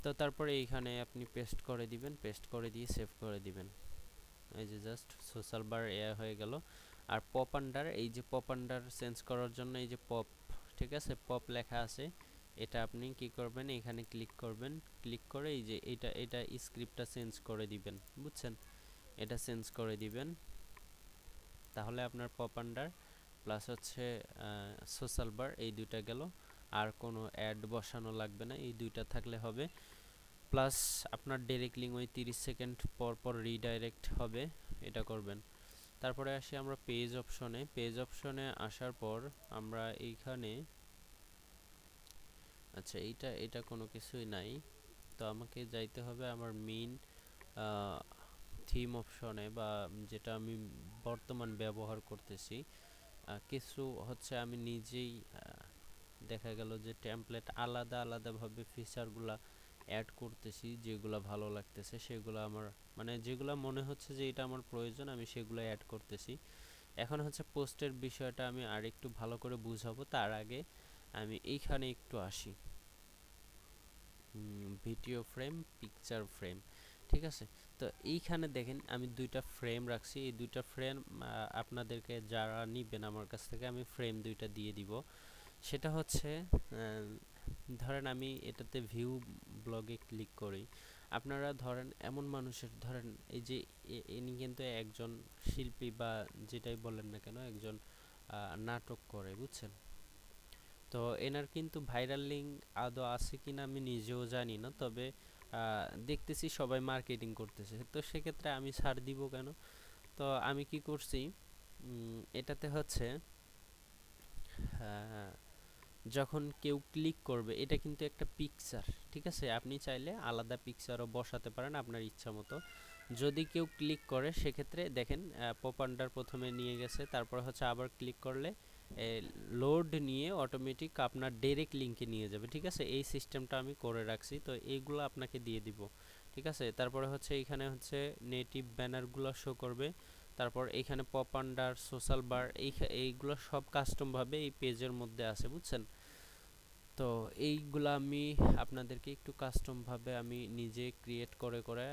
তো তারপরে এইখানে আপনি পেস্ট করে দিবেন, পেস্ট করে দিয়ে সেভ করে দিবেন। এই যে জাস্ট সোশ্যাল বার হয়ে গেল। আর পপ আন্ডার, এই যে পপ আন্ডার চেঞ্জ করার জন্য এই যে পপ, ঠিক আছে, পপ লেখা আছে, এটা আপনি কি করবেন, এখানে ক্লিক করবেন। ক্লিক করে এই যে এটা স্ক্রিপ্টটা চেঞ্জ করে দিবেন, বুঝছেন? এটা চেঞ্জ করে দিবেন, তাহলে আপনার পপ আন্ডার প্লাস হচ্ছে সোশ্যাল বার এই দুইটা গেল। আর কোনো অ্যাড বসানো লাগবে না, এই দুইটা থাকলে হবে। প্লাস আপনার ডাইরেক্ট লিঙ্ক ওই 30 সেকেন্ড পর পর রিডাইরেক্ট হবে, এটা করবেন। তারপরে আসি আমরা পেজ অপশনে। পেজ অপশনে আসার পর আমরা এইখানে আচ্ছা এটা কোনো কিছুই নাই, তো আমাকে যাইতে হবে আমার মেইন থিম অপশনে, বা যেটা আমি বর্তমান ব্যবহার করতেছি। কিছু হচ্ছে আমি নিজেই দেখা গেল যে টেমপ্লেট আলাদা আলাদাভাবে ফিচারগুলা অ্যাড করতেছি, যেগুলো ভালো লাগতেছে সেগুলো আমার, মানে যেগুলো মনে হচ্ছে যে এটা আমার প্রয়োজন, আমি সেগুলো অ্যাড করতেছি। এখন হচ্ছে পোস্টের বিষয়টা আমি আরেকটু ভালো করে বুঝাবো, তার আগে আমি এইখানে একটু আসি। ভিডিও ফ্রেম, পিকচার ফ্রেম, ঠিক আছে। তো এইখানে দেখেন আমি দুইটা ফ্রেম রাখছি। এই দুইটা ফ্রেম আপনাদেরকে যারা নিবেন আমার কাছ থেকে আমি ফ্রেম দুইটা দিয়ে দিব। সেটা হচ্ছে ধরেন আমি এটাতে ভিউ ব্লগে ক্লিক করি, আপনারা ধরেন এমন মানুষের, ধরেন এই যে ইনি কিন্তু একজন শিল্পী বা যেটাই বলেন না কেন, একজন নাটক করে, বুঝছেন? তো এনার কিন্তু ভাইরাল লিঙ্ক আদৌ আছে কিনা আমি নিজেও জানি না, তবে দেখতেছি সবাই মার্কেটিং করতেছে, তো সেক্ষেত্রে আমি ছাড় দিব কেন? তো আমি কি করছি, এটাতে হচ্ছে যখন কেউ ক্লিক করবে, এটা কিন্তু একটা পিকচার, ঠিক আছে, আপনি চাইলে আলাদা পিকচারও বসাতে পারেন আপনার ইচ্ছা মতো। যদি কেউ ক্লিক করে সেক্ষেত্রে দেখেন পপ আন্ডার প্রথমে নিয়ে গেছে, তারপর হচ্ছে আবার ক্লিক করলে লোড নিয়ে অটোমেটিক আপনার ডাইরেক্ট লিঙ্কে নিয়ে যাবে, ঠিক আছে। এই সিস্টেমটা আমি করে রাখছি, তো এইগুলো আপনাকে দিয়ে দিব, ঠিক আছে। তারপরে হচ্ছে এখানে হচ্ছে নেটিভ ব্যানারগুলো শো করবে, তারপর এইখানে পপ আন্ডার, সোশ্যাল বার, এইগুলো সব কাস্টমভাবে এই পেজের মধ্যে আছে, বুঝছেন? তো এইগুলা আমি আপনাদেরকে একটু কাস্টমভাবে আমি নিজে ক্রিয়েট করে করে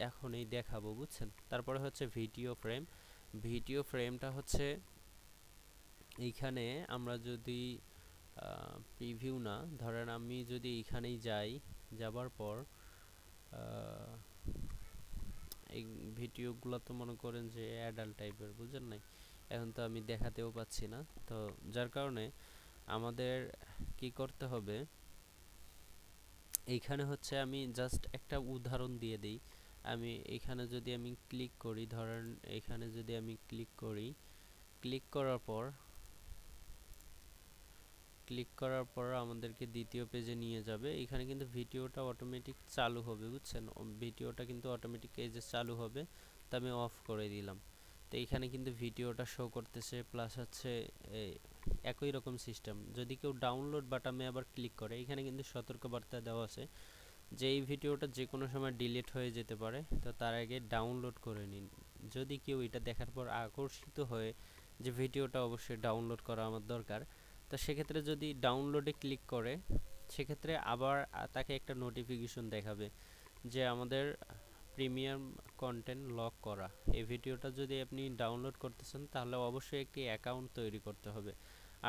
এখনই দেখাবো, বুঝছেন? তারপরে হচ্ছে ভিডিও ফ্রেম। ভিডিও ফ্রেমটা হচ্ছে এইখানে আমরা যদি প্রিভিউ না, ধরেন আমি যদি এইখানেই যাই, যাবার পর এই ভিডিওগুলো তো মনে করেন যে অ্যাডাল্ট টাইপের, বুঝেন নাই? এখন তো আমি দেখাতেও পাচ্ছি না, তো যার কারণে আমাদের কি করতে হবে, এইখানে হচ্ছে আমি জাস্ট একটা উদাহরণ দিয়ে দিই। আমি এখানে যদি আমি ক্লিক করি, ধরেন এখানে যদি আমি ক্লিক করি, ক্লিক করার পর ক্লিক করার পর আমাদেরকে দ্বিতীয় পেজে নিয়ে যাবে। এখানে কিন্তু ভিডিওটা অটোমেটিক চালু হবে, বুঝছেন? ভিডিওটা কিন্তু অটোমেটিক এই যে চালু হবে, তা আমি অফ করে দিলাম। তো এইখানে কিন্তু ভিডিওটা শো করতেছে, প্লাস হচ্ছে একই রকম সিস্টেম। যদি কেউ ডাউনলোড বাটনে আবার ক্লিক করে, এখানে কিন্তু সতর্কবার্তা দেওয়া আছে যে এই ভিডিওটা যে কোনো সময় ডিলিট হয়ে যেতে পারে, তো তার আগে ডাউনলোড করে নিন। যদি কেউ এটা দেখার পর আকর্ষিত হয়ে যে ভিডিওটা অবশ্যই ডাউনলোড করা আমার দরকার, তো সেক্ষেত্রে যদি ডাউনলোডে ক্লিক করে, সেক্ষেত্রে আবার তাকে একটা নোটিফিকেশন দেখাবে যে আমাদের প্রিমিয়াম কন্টেন্ট লক করা। এই ভিডিওটা যদি আপনি ডাউনলোড করতেছেন তাহলে অবশ্যই একটি অ্যাকাউন্ট তৈরি করতে হবে।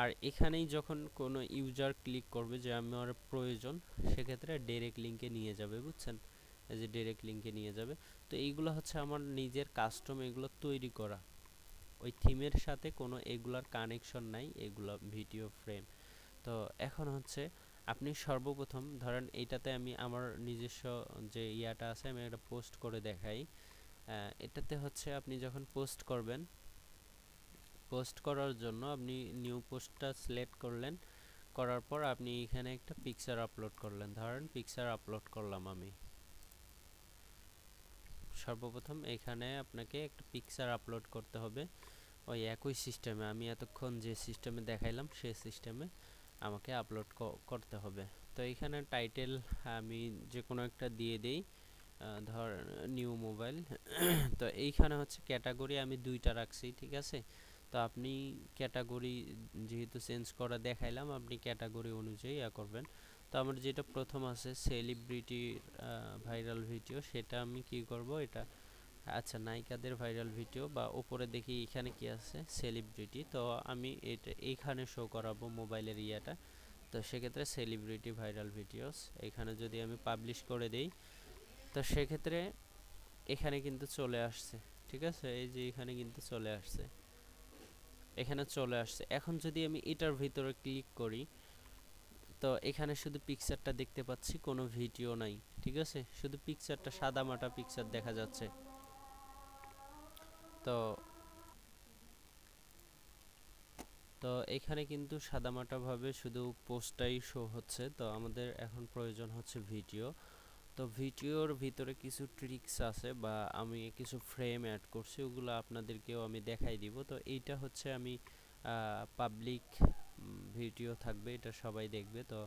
আর এখানেই যখন কোনো ইউজার ক্লিক করবে যে আমার প্রয়োজন, সেক্ষেত্রে ডাইরেক্ট লিঙ্কে নিয়ে যাবে, বুঝছেন? এই যে ডাইরেক্ট লিঙ্কে নিয়ে যাবে। তো এইগুলো হচ্ছে আমার নিজের কাস্টম, এগুলো তৈরি করা, ওই থিমের সাথে কোনো এগুলার কানেকশন নাই, এগুলো ভিডিও ফ্রেম। তো এখন হচ্ছে আপনি সর্বপ্রথম ধরেন এইটাতে আমি আমার নিজস্ব যে ইয়াটা আছে আমি একটা পোস্ট করে দেখাই। এটাতে হচ্ছে আপনি যখন পোস্ট করবেন, পোস্ট করার জন্য আপনি নিউ পোস্টটা সিলেক্ট করলেন, করার পর আপনি এখানে একটা পিকচার আপলোড করলেন। ধরেন পিকচার আপলোড করলাম আমি। সর্বপ্রথম এখানে আপনাকে একটা পিকচার আপলোড করতে হবে ওই একই সিস্টেমে, আমি এতক্ষণ যে সিস্টেমে দেখাইলাম সেই সিস্টেমে আমাকে আপলোড করতে হবে। তো এখানে টাইটেল আমি যে কোনো একটা দিয়ে দেই, ধর নিউ মোবাইল। তো এইখানে হচ্ছে ক্যাটাগরি আমি দুইটা রাখছি, ঠিক আছে? তো আপনি ক্যাটাগরি যেহেতু চেঞ্জ করা দেখাইলাম, আপনি ক্যাটাগরি অনুযায়ী করবেন। তো আমার যেটা প্রথম আছে সেলিব্রিটি ভাইরাল ভিডিও, সেটা আমি কি করব, এটা আচ্ছা নায়িকাদের ভাইরাল ভিডিও, বা উপরে দেখি এখানে কি আছে সেলিব্রিটি, তো আমি এটা এইখানে শো করাবো মোবাইলের ইয়াটা। তো সেক্ষেত্রে সেলিব্রিটি ভাইরাল ভিডিওস এখানে যদি আমি পাবলিশ করে দেই, তো সেক্ষেত্রে এখানে কিন্তু চলে আসছে, ঠিক আছে? এই যে এখানে কিন্তু চলে আসছে, এখানে চলে আসছে। এখন যদি আমি এটার ভিতরে ক্লিক করি, তো এখানে শুধু পিকচারটা দেখতে পাচ্ছি, কোনো ভিডিও নাই, ঠিক আছে? শুধু পিকচারটা, সাদামাটা পিকচার দেখা যাচ্ছে। তো তো এখানে কিন্তু সাদামাটাভাবে শুধু পোস্টটাই শো হচ্ছে। তো আমাদের এখন প্রয়োজন হচ্ছে ভিডিও। তো ভিডিওর ভিতরে কিছু ট্রিক্স আছে বা আমি কিছু ফ্রেম অ্যাড করছি, ওগুলো আপনাদেরকেও আমি দেখাই দিব। তো এইটা হচ্ছে আমি পাবলিক ভিডিও থাকবে, এটা সবাই দেখবে। তো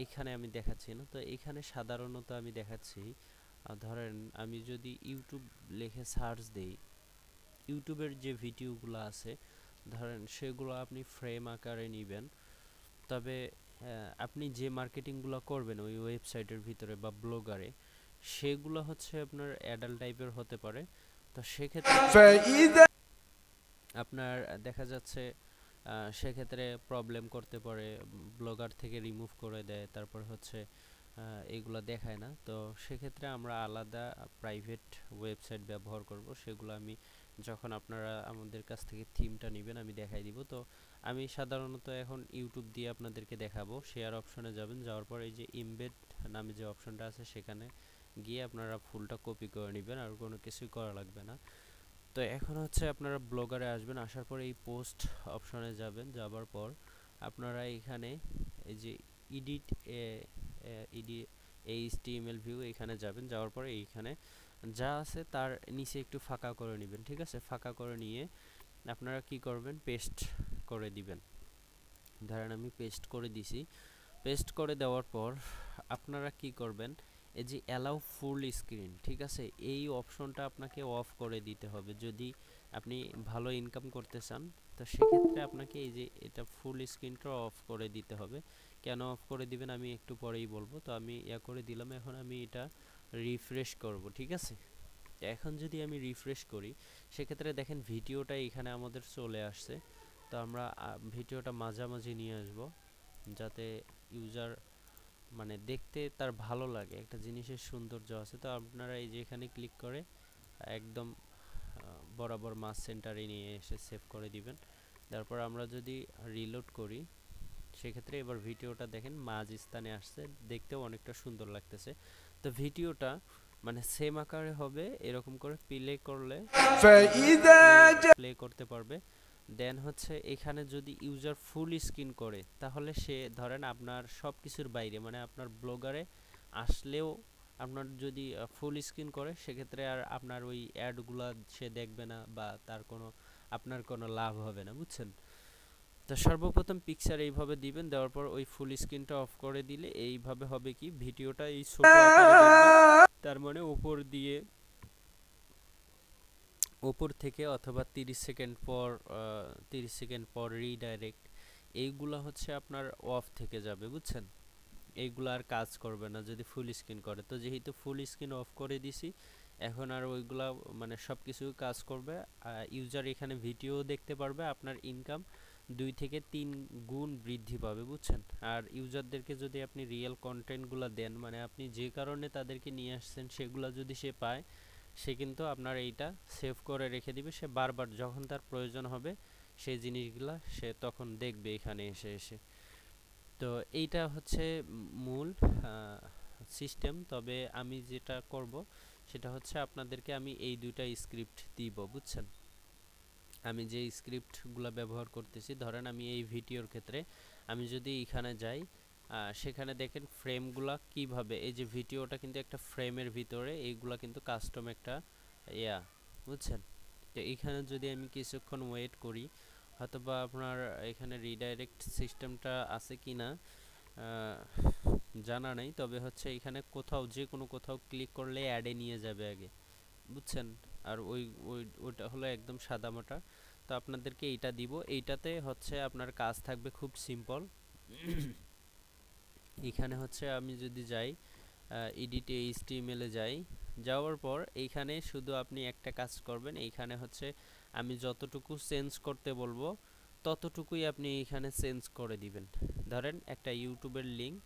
এখানে আমি দেখাচ্ছি না, তো এখানে সাধারণত আমি দেখাচ্ছি। ধরেন আমি যদি ইউটিউব লিখে সার্চ দেই, ইউটিউবের যে ভিডিওগুলো আছে ধরেন সেগুলো আপনি ফ্রেম আকারে নেবেন। তবে আপনি যে মার্কেটিংগুলো করবেন ওই ওয়েবসাইটের ভিতরে বা ব্লগারে, সেগুলো হচ্ছে আপনার অ্যাডাল্ট টাইপের হতে পারে। তো সেক্ষেত্রে আপনার দেখা যাচ্ছে সেক্ষেত্রে প্রবলেম করতে পারে, ব্লগার থেকে রিমুভ করে দেয়, তারপর হচ্ছে এগুলো দেখায় না। তো সেক্ষেত্রে আমরা আলাদা প্রাইভেট ওয়েবসাইট ব্যবহার করব, সেগুলো আমি যখন আপনারা আমাদের কাছ থেকে থিমটা নেবেন আমি দেখাই দিব। তো আমি সাধারণত এখন ইউটিউব দিয়ে আপনাদেরকে দেখাবো। শেয়ার অপশনে যাবেন, যাওয়ার পর এই যে ইমবেড নামে যে অপশনটা আছে সেখানে গিয়ে আপনারা ফুলটা কপি করে নেবেন, আর কোনো কিছুই করা লাগবে না। তো এখন হচ্ছে আপনারা ব্লগারে আসবেন, আসার পর এই পোস্ট অপশনে যাবেন, যাবার পর আপনারা এখানে এই যে এডিট এইচটিএমএল ভিউ এখানে যাবেন, যাওয়ার পরে এইখানে যা আছে তার নিচে একটু ফাঁকা করে নেবেন, ঠিক আছে? ফাঁকা করে নিয়ে আপনারা কি করবেন, পেস্ট করে দিবেন। ধরেন আমি পেস্ট করে দিছি। পেস্ট করে দেওয়ার পর আপনারা কি করবেন, এই যে অ্যালাউ ফুল স্ক্রিন, ঠিক আছে? এই অপশনটা আপনাকে অফ করে দিতে হবে যদি আপনি ভালো ইনকাম করতে চান। তো সেক্ষেত্রে আপনাকে এই যে এটা ফুল স্ক্রিনটা অফ করে দিতে হবে। কেন অফ করে দিবেন আমি একটু পরেই বলবো। তো আমি করে দিলাম। এখন আমি এটা রিফ্রেশ করব, ঠিক আছে? এখন যদি আমি রিফ্রেশ করি, সেক্ষেত্রে দেখেন ভিডিওটা এখানে আমাদের চলে আসছে। তো আমরা ভিডিওটা মাঝামাঝি নিয়ে আসব, যাতে ইউজার মানে দেখতে তার ভালো লাগে, একটা জিনিসের সৌন্দর্য আছে। তো আপনারা এই যে এখানে ক্লিক করে একদম বরাবর মাস সেন্টারে নিয়ে এসে সেভ করে দিবেন। তারপর আমরা যদি রিলোড করি, সেক্ষেত্রে এবার ভিডিওটা দেখেন মাঝ স্থানে আসছে, দেখতেও অনেকটা সুন্দর লাগতেছে। তো ভিডিওটা মানে সেম আকারে হবে, এরকম করে প্লে করলে প্লে করতে পারবে। দেন হচ্ছে এখানে যদি ইউজার ফুল স্ক্রিন করে তাহলে সে ধরেন আপনার সব কিছুর বাইরে মানে আপনার ব্লগারে আসলেও আপনার যদি ফুল স্ক্রিন করে সেক্ষেত্রে আর আপনার ওই অ্যাডগুলা সে দেখবে না বা তার কোনো আপনার কোনো লাভ হবে না, বুঝছেন? তো সর্বপ্রথম পিকচার এইভাবে দিবেন, দেওয়ার পর ওই ফুল স্ক্রিনটা অফ করে দিলে এইভাবে হবে কি ভিডিওটা এই ছোট আকারে দেখবেন, তার মানে উপর থেকে অথবা 30 সেকেন্ড পর রিডাইরেক্ট এইগুলা হচ্ছে আপনার অফ থেকে যাবে, বুঝছেন? এইগুলা আর কাজ করবে না যদি ফুল স্ক্রিন করে। তো যেহেতু ফুল স্ক্রিন অফ করে দিছি এখন আর ওইগুলা মানে সব কিছু কাজ করবে। ইউজার এখানে ভিডিও দেখতে পারবে, আপনার ইনকাম 2 থেকে 3 গুণ বৃদ্ধি পাবে, বুঝছেন? আর ইউজারদেরকে যদি আপনি রিয়েল কন্টেন্টগুলো দেন মানে আপনি যে কারণে তাদেরকে নিয়ে আসছেন সেগুলা যদি সে পায় সে কিন্তু আপনার এইটা সেভ করে রেখে দিবে, সে বারবার যখন তার প্রয়োজন হবে সেই জিনিসগুলা সে তখন দেখবে এখানে এসে এসে। তো এইটা হচ্ছে মূল সিস্টেম। তবে আমি যেটা করব সেটা হচ্ছে আপনাদেরকে আমি এই দুইটা স্ক্রিপ্ট দিব, বুঝছেন? আমি যে স্ক্রিপ্টগুলো ব্যবহার করতেছি ধরেন আমি এই ভিডিওর ক্ষেত্রে আমি যদি এখানে যাই সেখানে দেখেন ফ্রেমগুলা কিভাবে, এই যে ভিডিওটা কিন্তু একটা ফ্রেমের ভিতরে, এইগুলা কিন্তু কাস্টম একটা ইয়া, বুঝছেন? তো এখানে যদি আমি কিছুক্ষণ ওয়েট করি হয়তোবা আপনার এখানে রিডাইরেক্ট সিস্টেমটা আছে কিনা জানা নেই, তবে হচ্ছে এখানে কোথাও যে কোনো কোথাও ক্লিক করলে অ্যাডে নিয়ে যাবে আগে, বুঝছেন? আর ওইটা হলো একদম সাদামাটা। তো আপনাদেরকে এইটা দিব, এইটাতে হচ্ছে আপনার কাজ থাকবে খুব সিম্পল। এখানে হচ্ছে আমি যদি যাই এডিট এইচটিএমএল এ যাই, যাওয়ার পর এইখানে শুধু আপনি একটা কাজ করবেন, এইখানে হচ্ছে আমি যতটুকু চেঞ্জ করতে বলবো ততটুকুই আপনি এইখানে চেঞ্জ করে দিবেন। ধরেন একটা ইউটিউবের লিংক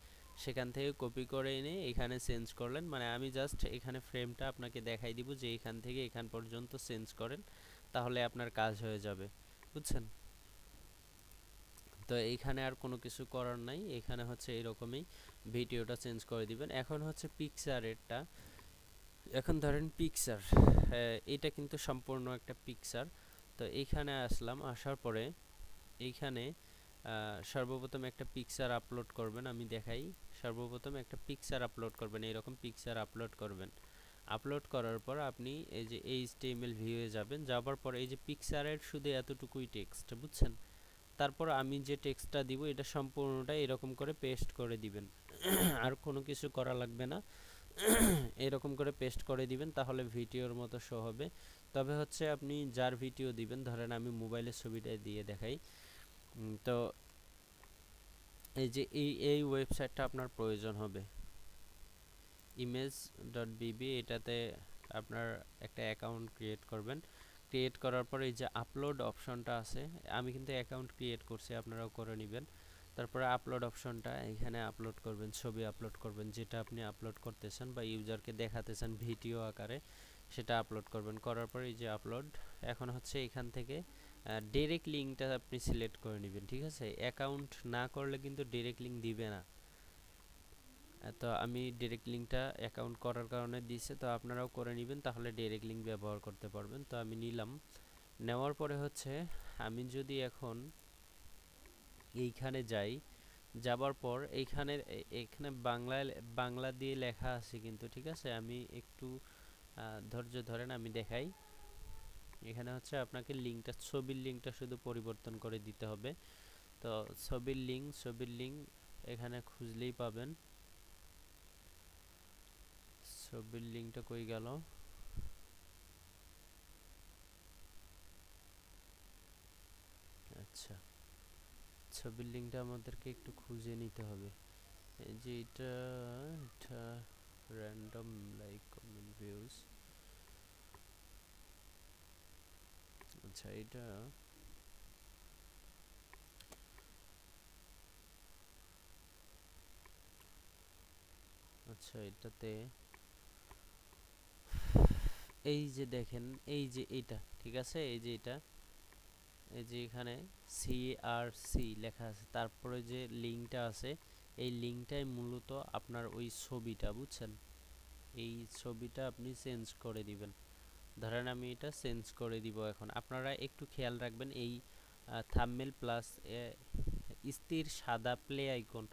সেখান থেকে কপি করে এনে এখানে চেঞ্জ করলেন, মানে আমি জাস্ট এখানে ফ্রেমটা আপনাকে দেখাই দিব যে এখান থেকে এখান পর্যন্ত চেঞ্জ করেন, তাহলে আপনার কাজ হয়ে যাবে, বুঝছেন? তো এইখানে আর কোনো কিছু করার নাই, এখানে হচ্ছে এরকমই ভিডিওটা চেঞ্জ করে দিবেন। এখন হচ্ছে পিকচারেরটা, এখন ধরেন পিকচার এটা কিন্তু সম্পূর্ণ একটা পিকচার। তো এইখানে আসলাম, আসার পরে এইখানে সর্বপ্রথম একটা পিকচার আপলোড করবেন, আমি দেখাই। সর্বপ্রথম একটা পিকচার আপলোড করবেন, এরকম পিকচার আপলোড করবেন। আপলোড করার পর আপনি এই যে এইচটিএমএল ভিউয়ে যাবেন, যাবার পর এই যে পিকচারের শুধু এতটুকুই টেক্সট, বুঝছেন? তারপর আমি যে টেক্সটটা দিব এটা সম্পূর্ণটা এরকম করে পেস্ট করে দিবেন আর কোনো কিছু করা লাগবে না। এরকম করে পেস্ট করে দিবেন তাহলে ভিডিওর মতো শো হবে। তবে হচ্ছে আপনি যার ভিডিও দিবেন, ধরেন আমি মোবাইলের ছবিটা দিয়ে দেখাই। তো এই যে এই ওয়েবসাইটটা আপনার প্রয়োজন হবে, image.bb। এটাতে আপনার একটা অ্যাকাউন্ট ক্রিয়েট করবেন। ক্রিয়েট করার পরে এই যে আপলোড অপশনটা আছে, আমি কিন্তু অ্যাকাউন্ট ক্রিয়েট করছি, আপনারাও করে নেবেন। তারপরে আপলোড অপশনটা এখানে আপলোড করবেন, ছবি আপলোড করবেন যেটা আপনি আপলোড করতেছেন বা ইউজারকে দেখাতেছেন ভিডিও আকারে, সেটা আপলোড করবেন। করার পরে এই যে আপলোড, এখন হচ্ছে এখান থেকে ডাইরেক্ট লিঙ্কটা আপনি সিলেক্ট করে নেবেন, ঠিক আছে? অ্যাকাউন্ট না করলে কিন্তু ডাইরেক্ট লিঙ্ক দিবে না। তো আমি ডাইরেক্ট লিঙ্কটা অ্যাকাউন্ট করার কারণে দিয়েছে, তো আপনারাও করে নেবেন তাহলে ডাইরেক্ট লিঙ্ক ব্যবহার করতে পারবেন। তো আমি নিলাম, নেওয়ার পরে হচ্ছে আমি যদি এখন এইখানে যাই, যাবার পর এইখানে এখানে বাংলা দিয়ে লেখা আছে কিন্তু, ঠিক আছে? আমি একটু ধৈর্য ধরেন, আমি দেখাই। এখানে হচ্ছে আপনাকে লিঙ্কটা, ছবির লিঙ্কটা শুধু পরিবর্তন করে দিতে হবে। তো ছবির লিঙ্ক এখানে খুঁজলেই পাবেন। ছবির লিঙ্কটা কই গেল? আচ্ছা, ছবির লিঙ্কটা আমাদেরকে একটু খুঁজে নিতে হবে। এই যে এটা র্যান্ডম লাইক কমেন্ট ভিউজ। আচ্ছা এটা আচ্ছা এটাতে এই যে দেখেন, এই যে এটা ঠিক আছে, এই যে এটা, এই যে এখানে সিআরসি লেখা আছে, তারপরে যে লিঙ্কটা আছে এই লিঙ্কটাই মূলত আপনার ওই ছবিটা, বুঝছেন? এই ছবিটা আপনি চেঞ্জ করে দিবেন। ধরেন আমি এটা চেঞ্জ করে দিব। এখন আপনারা একটু খেয়াল রাখবেন, এই থাম্বনেল প্লাস স্থির সাদা প্লে আইকন,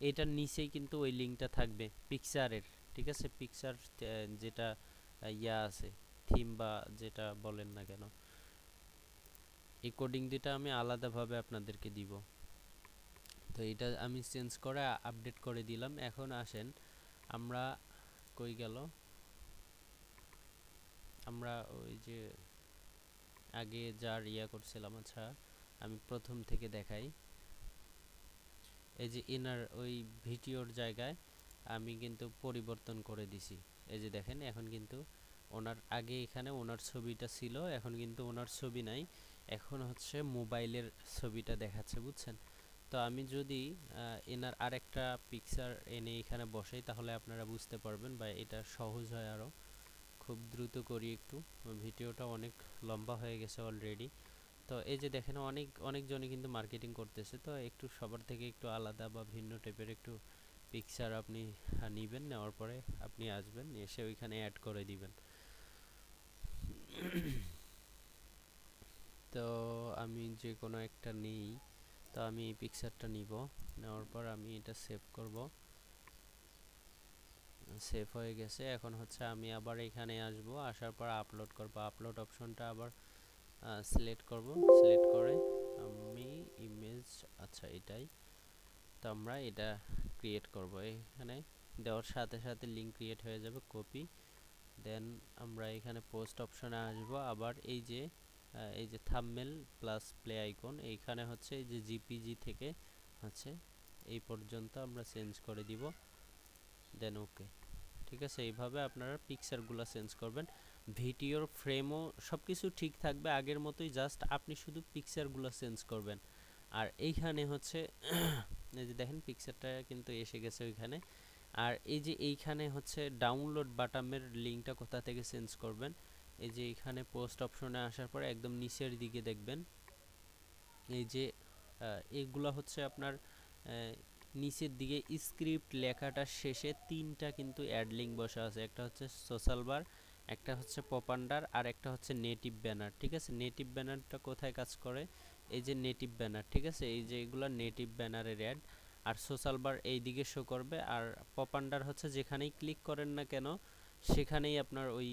এটার নিচেই কিন্তু ওই লিঙ্কটা থাকবে পিকচারের। ঠিক আছে, পিকচার যেটা ইয়া আছে, থিম বা যেটা বলেন না কেন, এই কোডিং দুটা আমি আলাদাভাবে আপনাদেরকে দিব। তো এটা আমি চেঞ্জ করে আপডেট করে দিলাম। এখন আসেন আমরা, কই গেল, আমরা ওই যে আগে যার ইয়া করছিলাম, আচ্ছা আমি প্রথম থেকে দেখাই। এই যে ইনার ওই ভিডিওর জায়গায় আমি কিন্তু পরিবর্তন করে দিছি। এই যে দেখেন এখন কিন্তু ওনার আগে এখানে ওনার ছবিটা ছিল, এখন কিন্তু ওনার ছবি নাই, এখন হচ্ছে মোবাইলের ছবিটা দেখাচ্ছে, বুঝছেন? তো আমি যদি এনার আরেকটা পিকচার এনে এখানে বসাই তাহলে আপনারা বুঝতে পারবেন, বা এটা সহজ হয় আরও। খুব দ্রুত করি একটু, ভিডিওটা অনেক লম্বা হয়ে গেছে অলরেডি। তো এই যে দেখেন অনেকজনই কিন্তু মার্কেটিং করতেছে, তো একটু সবার থেকে একটু আলাদা বা ভিন্ন টাইপের একটু পিকচার আপনি নেবেন, নেওয়ার পরে আপনি আসবেন, এসে ওইখানে অ্যাড করে দিবেন। তো আমি যে কোনো একটা নেই, তো আমি এই পিকচারটা নিব, নেওয়ার পর আমি এটা সেভ করব। সেভ হয়ে গেছে। এখন হচ্ছে আমি আবার এখানে আসব, আসার পর আপলোড করব। আপলোড অপশনটা আবার সিলেক্ট করব, সিলেক্ট করে আমি ইমেজ, আচ্ছা এটাই, তো আমরা এটা ক্রিয়েট করব। এখানে দেওয়ার সাথে সাথে লিঙ্ক ক্রিয়েট হয়ে যাবে, কপি। দেন আমরা এখানে পোস্ট অপশনে আসব, আবার এই যে থাম্বনেল প্লাস প্লে আইকন, এইখানে হচ্ছে এই যে জিপিজি থেকে হচ্ছে এই পর্যন্ত আমরা চেঞ্জ করে দিব, দেন ওকে। ঠিক আছে, এইভাবে আপনারা পিকচারগুলো চেঞ্জ করবেন। ভিডিওর ফ্রেমও সব কিছু ঠিক থাকবে আগের মতোই, জাস্ট আপনি শুধু পিকচারগুলো চেঞ্জ করবেন। আর এইখানে হচ্ছে এই যে দেখেন পিকচারটা কিন্তু এসে গেছে ওইখানে। আর এই যে এইখানে হচ্ছে ডাউনলোড বাটনের লিঙ্কটা কোথা থেকে চেঞ্জ করবেন, এই যে এইখানে পোস্ট অপশনে আসার পর একদম নিচের দিকে দেখবেন, এই যে এগুলা হচ্ছে আপনার নিচের দিকে স্ক্রিপ্ট লেখাটার শেষে তিনটা কিন্তু অ্যাড লিঙ্ক বসা আছে, একটা হচ্ছে সোশ্যাল বার, একটা হচ্ছে পপান্ডার, আর একটা হচ্ছে নেটিভ ব্যানার। ঠিক আছে, নেটিভ ব্যানারটা কোথায় কাজ করে, এই যে নেটিভ ব্যানার, ঠিক আছে, এই যে এগুলো নেটিভ ব্যানারের অ্যাড। আর সোশ্যাল বার এই দিকে শো করবে, আর পপান্ডার হচ্ছে যেখানেই ক্লিক করেন না কেন সেখানেই আপনার ওই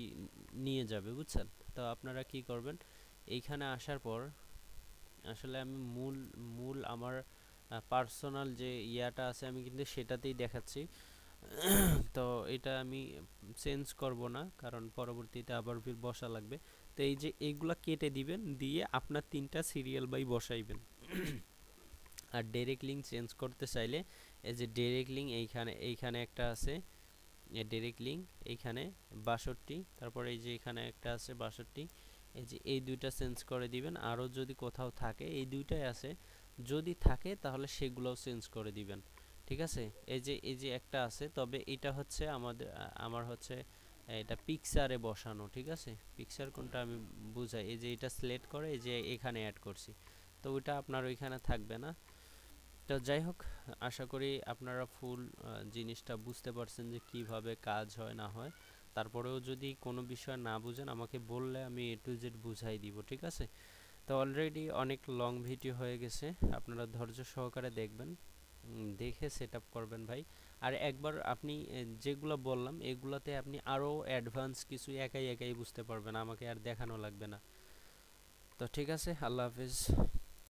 নিয়ে যাবে, বুঝছেন? তো আপনারা কি করবেন, এইখানে আসার পর আসলে আমি মূল মূল আমার পার্সোনাল যে ইয়াটা আছে আমি কিন্তু সেটাতেই দেখাচ্ছি। তো এটা আমি চেঞ্জ করব না, কারণ পরবর্তীতে আবার বসা লাগবে। তো এই যে এইগুলা কেটে দিবেন, দিয়ে আপনার তিনটা সিরিয়াল বাই বসাইবেন। আর ডাইরেক্ট লিঙ্ক চেঞ্জ করতে চাইলে এই যে ডাইরেক্ট লিঙ্ক এইখানে একটা আছে, ডাইরেক্ট লিঙ্ক এইখানে 62, তারপর এই যে এখানে একটা আছে 62, এই যে এই দুইটা চেঞ্জ করে দিবেন। আরও যদি কোথাও থাকে, এই দুইটাই আছে, যদি থাকে তাহলে সেগুলোও চেঞ্জ করে দিবেন। ঠিক আছে, এই যে একটা আছে, তবে এটা হচ্ছে আমার হচ্ছে এটা পিকচারে বসানো। ঠিক আছে, পিকচার কোনটা আমি বুঝাই, এই যে এটা সিলেক্ট করে এই যে এখানে অ্যাড করছি, তো ওইটা আপনার ওইখানে থাকবে না। তো যাই হোক, আশা করি আপনারা ফুল জিনিসটা বুঝতে পারছেন যে কিভাবে কাজ হয় না হয়। তারপরেও যদি কোনো বিষয় না বুঝেন আমাকে বললে আমি A to Z বুঝাই দিব। ঠিক আছে, তো অলরেডি অনেক লং ভিডিও হয়ে গেছে, আপনারা ধৈর্য সহকারে দেখবেন, দেখে সেট আপ করবেন ভাই। আর একবার আপনি যেগুলো বললাম এগুলাতে আপনি আরও অ্যাডভান্স কিছু একাই একাই বুঝতে পারবেন, আমাকে আর দেখানো লাগবে না। তো ঠিক আছে, আল্লাহ হাফিজ।